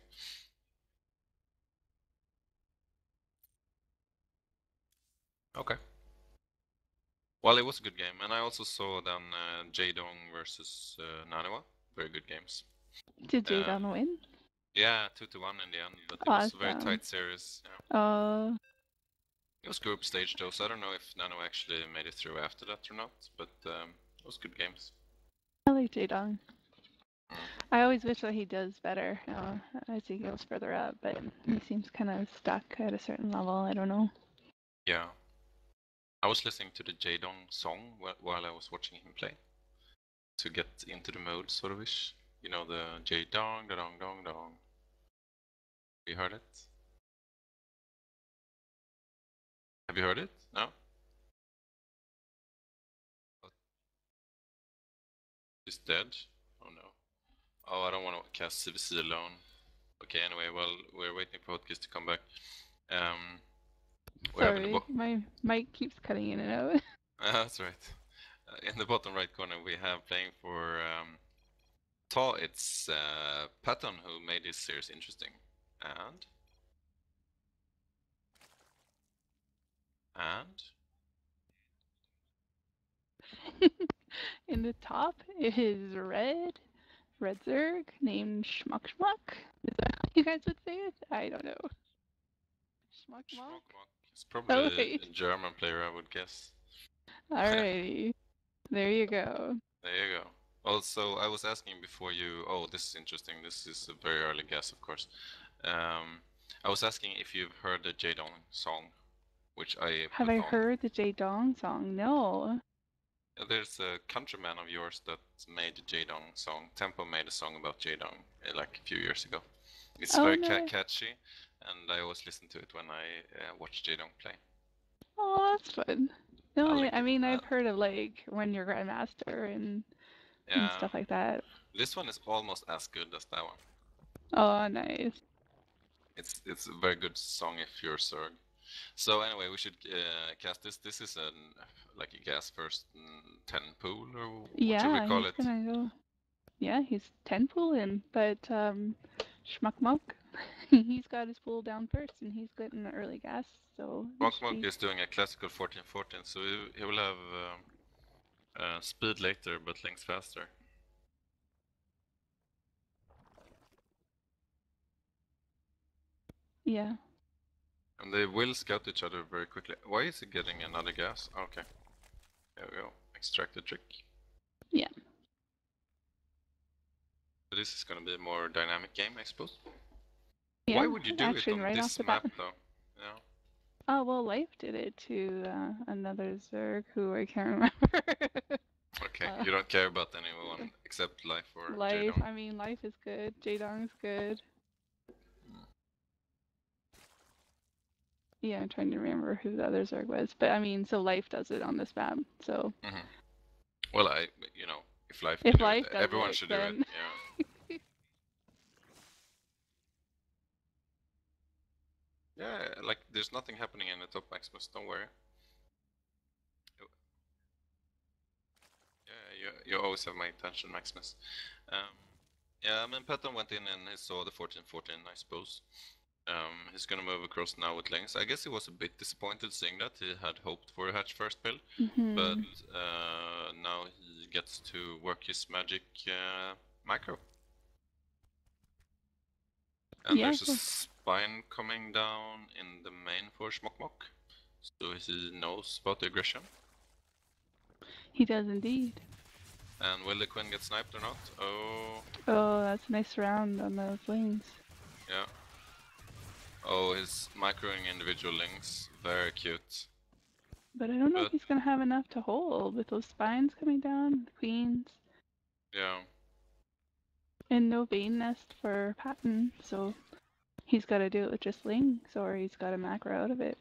Okay. Well, it was a good game, and I also saw then J.O.A versus Naniwa. Very good games. Did J.O.A win? Yeah, 2-1 in the end, but it was a very tight series. Yeah. It was group stage though, so I don't know if Naniwa actually made it through after that or not, but it was good games. I like J.O.A. I always wish that he does better as he goes further up, but he seems kind of stuck at a certain level. I don't know. Yeah. I was listening to the J.O.A song while I was watching him play to get into the mode, sort of ish. You know, the J.O.A, da-dong, dong, dong. You heard it? Have you heard it? No? He's dead? Oh no. Oh, I don't want to cast CVC alone. Okay, anyway, well, we're waiting for Hotkey to come back. Sorry, my mic keeps cutting in and out. That's right. In the bottom right corner, we have playing for TAW. It's Patton who made this series interesting. And? In the top is Red Zerg named Schmuck. Is that how you guys would say it? I don't know. Schmuck. It's probably a German player, I would guess. Alrighty. There you go. There you go. Also, I was asking before you... Oh, this is interesting. This is a very early guess, of course. I was asking if you've heard the J.O.A song, which I Have I heard the J.O.A song? No. There's a countryman of yours that made the J.O.A song. Tempo made a song about J.O.A like a few years ago. It's very catchy, and I always listen to it when I watch J.O.A play. Oh, that's fun. No, I mean, I've heard of like When You're Grandmaster and stuff like that. This one is almost as good as that one. Oh, nice. It's a very good song if you're Zerg. So anyway, we should cast this. This is like a gas first 10 pool, or what should we call it? Gonna go. Yeah, he's 10 pool in, but Schmuck, he's got his pool down first, and he's getting the early gas. So Schmuck is doing a classical 14-14, so he will have speed later, but links faster. Yeah. And they will scout each other very quickly. Why is he getting another gas? Okay. There we go. Extract the trick. Yeah. So this is gonna be a more dynamic game, I suppose. Yeah, why would you do it on this map, though? Yeah. Oh, well, Life did it to another Zerg who I can't remember. Okay, you don't care about anyone except Life or Life, J.O.A? I mean, Life is good. J.O.A is good. Yeah, I'm trying to remember who the other Zerg was. But, I mean, so Life does it on this map, so... Well, if Life can do it, everyone should do it, yeah. Yeah, like, there's nothing happening in the top Maximus, don't worry. Yeah, you always have my attention, Maximus. Yeah, I mean, Patton went in and he saw the 14-14, I suppose. He's gonna move across now with Lynx. I guess he was a bit disappointed seeing that. He had hoped for a hatch first build, but now he gets to work his magic micro. And there's a spine coming down in the main for Schmuck, so he knows about the aggression. He does indeed. And will the Quinn get sniped or not? Oh. Oh, that's a nice round on those wings. Yeah. Oh, he's microing individual links. Very cute. But I don't know if he's gonna have enough to hold with those spines coming down, the queens. Yeah. And no Bane Nest for Patton, so he's got to do it with just Lynx, or he's got to macro out of it.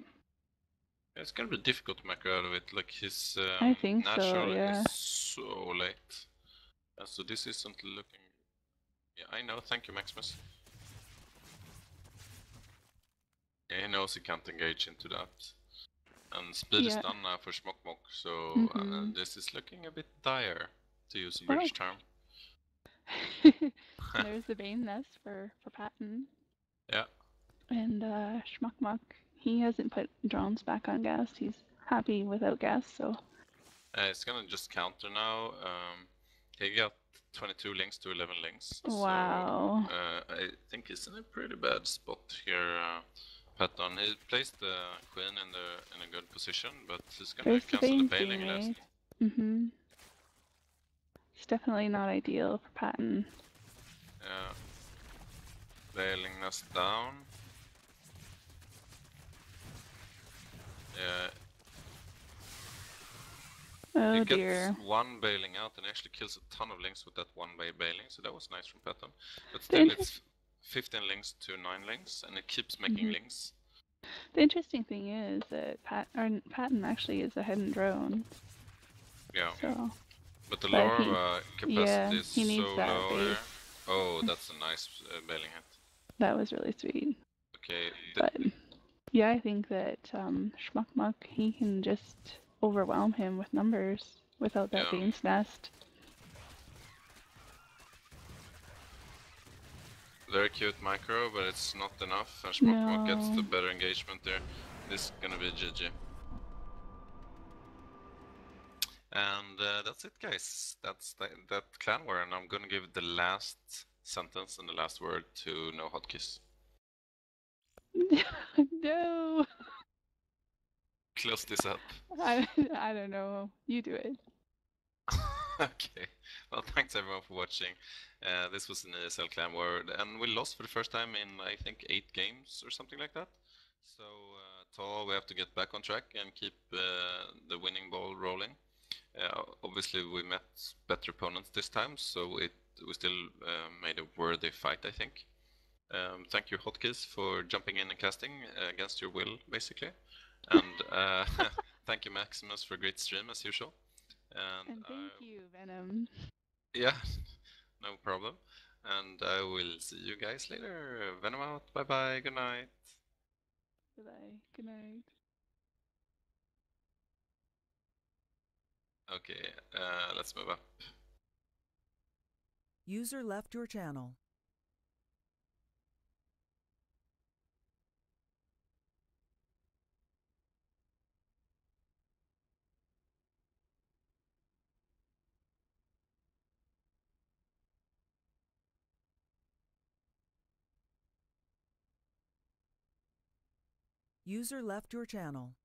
It's gonna be difficult to macro out of it, like his I think natural so, yeah. is so late. So this isn't looking... Yeah, I know, thank you Maximus. Yeah, he knows he can't engage into that. And speed is done now for Schmockmock, so this is looking a bit dire, to use a British term. There's the Bane Nest for Patton. Yeah. And Schmuckmuck, he hasn't put drones back on gas. He's happy without gas, so... It's gonna just counter now. He got 22 links to 11 links. Wow. So, I think he's in a pretty bad spot here, Patton. He placed the queen in a good position, but he's gonna cancel the bailing last. It's definitely not ideal for Patton. Yeah. Bailing us down. Yeah. Oh he dear. gets one bailing out and actually kills a ton of links with that one bailing, so that was nice from Patton. But still, it's 15 links to 9 links, and it keeps making links. The interesting thing is that Patton actually is a hidden drone. Yeah. So, but the larva capacity is so low there. Oh, that's a nice bailing hit. That was really sweet. Okay. But yeah, I think that Schmuckmuck, he can just overwhelm him with numbers without that Bane's Nest. Very cute micro, but it's not enough, and Schmuckmuck gets the better engagement there. This is gonna be GG. And that's it, guys. That's that clan war, and I'm gonna give the last sentence and the last word to No Hotkeys. No. Close this up. I don't know. You do it. Okay. Well, thanks everyone for watching. This was an ESL Clan War, and we lost for the first time in, I think, 8 games or something like that. So, TAW, we have to get back on track and keep the winning ball rolling. Obviously, we met better opponents this time, so we still made a worthy fight, I think. Thank you, Hotkeys, for jumping in and casting against your will, basically. And thank you, Maximus, for a great stream, as usual. And thank you, Venom. Yeah, no problem. And I will see you guys later. Venom out. Bye-bye. Good night. Bye-bye. Good night. Okay, let's move up. User left your channel. User left your channel.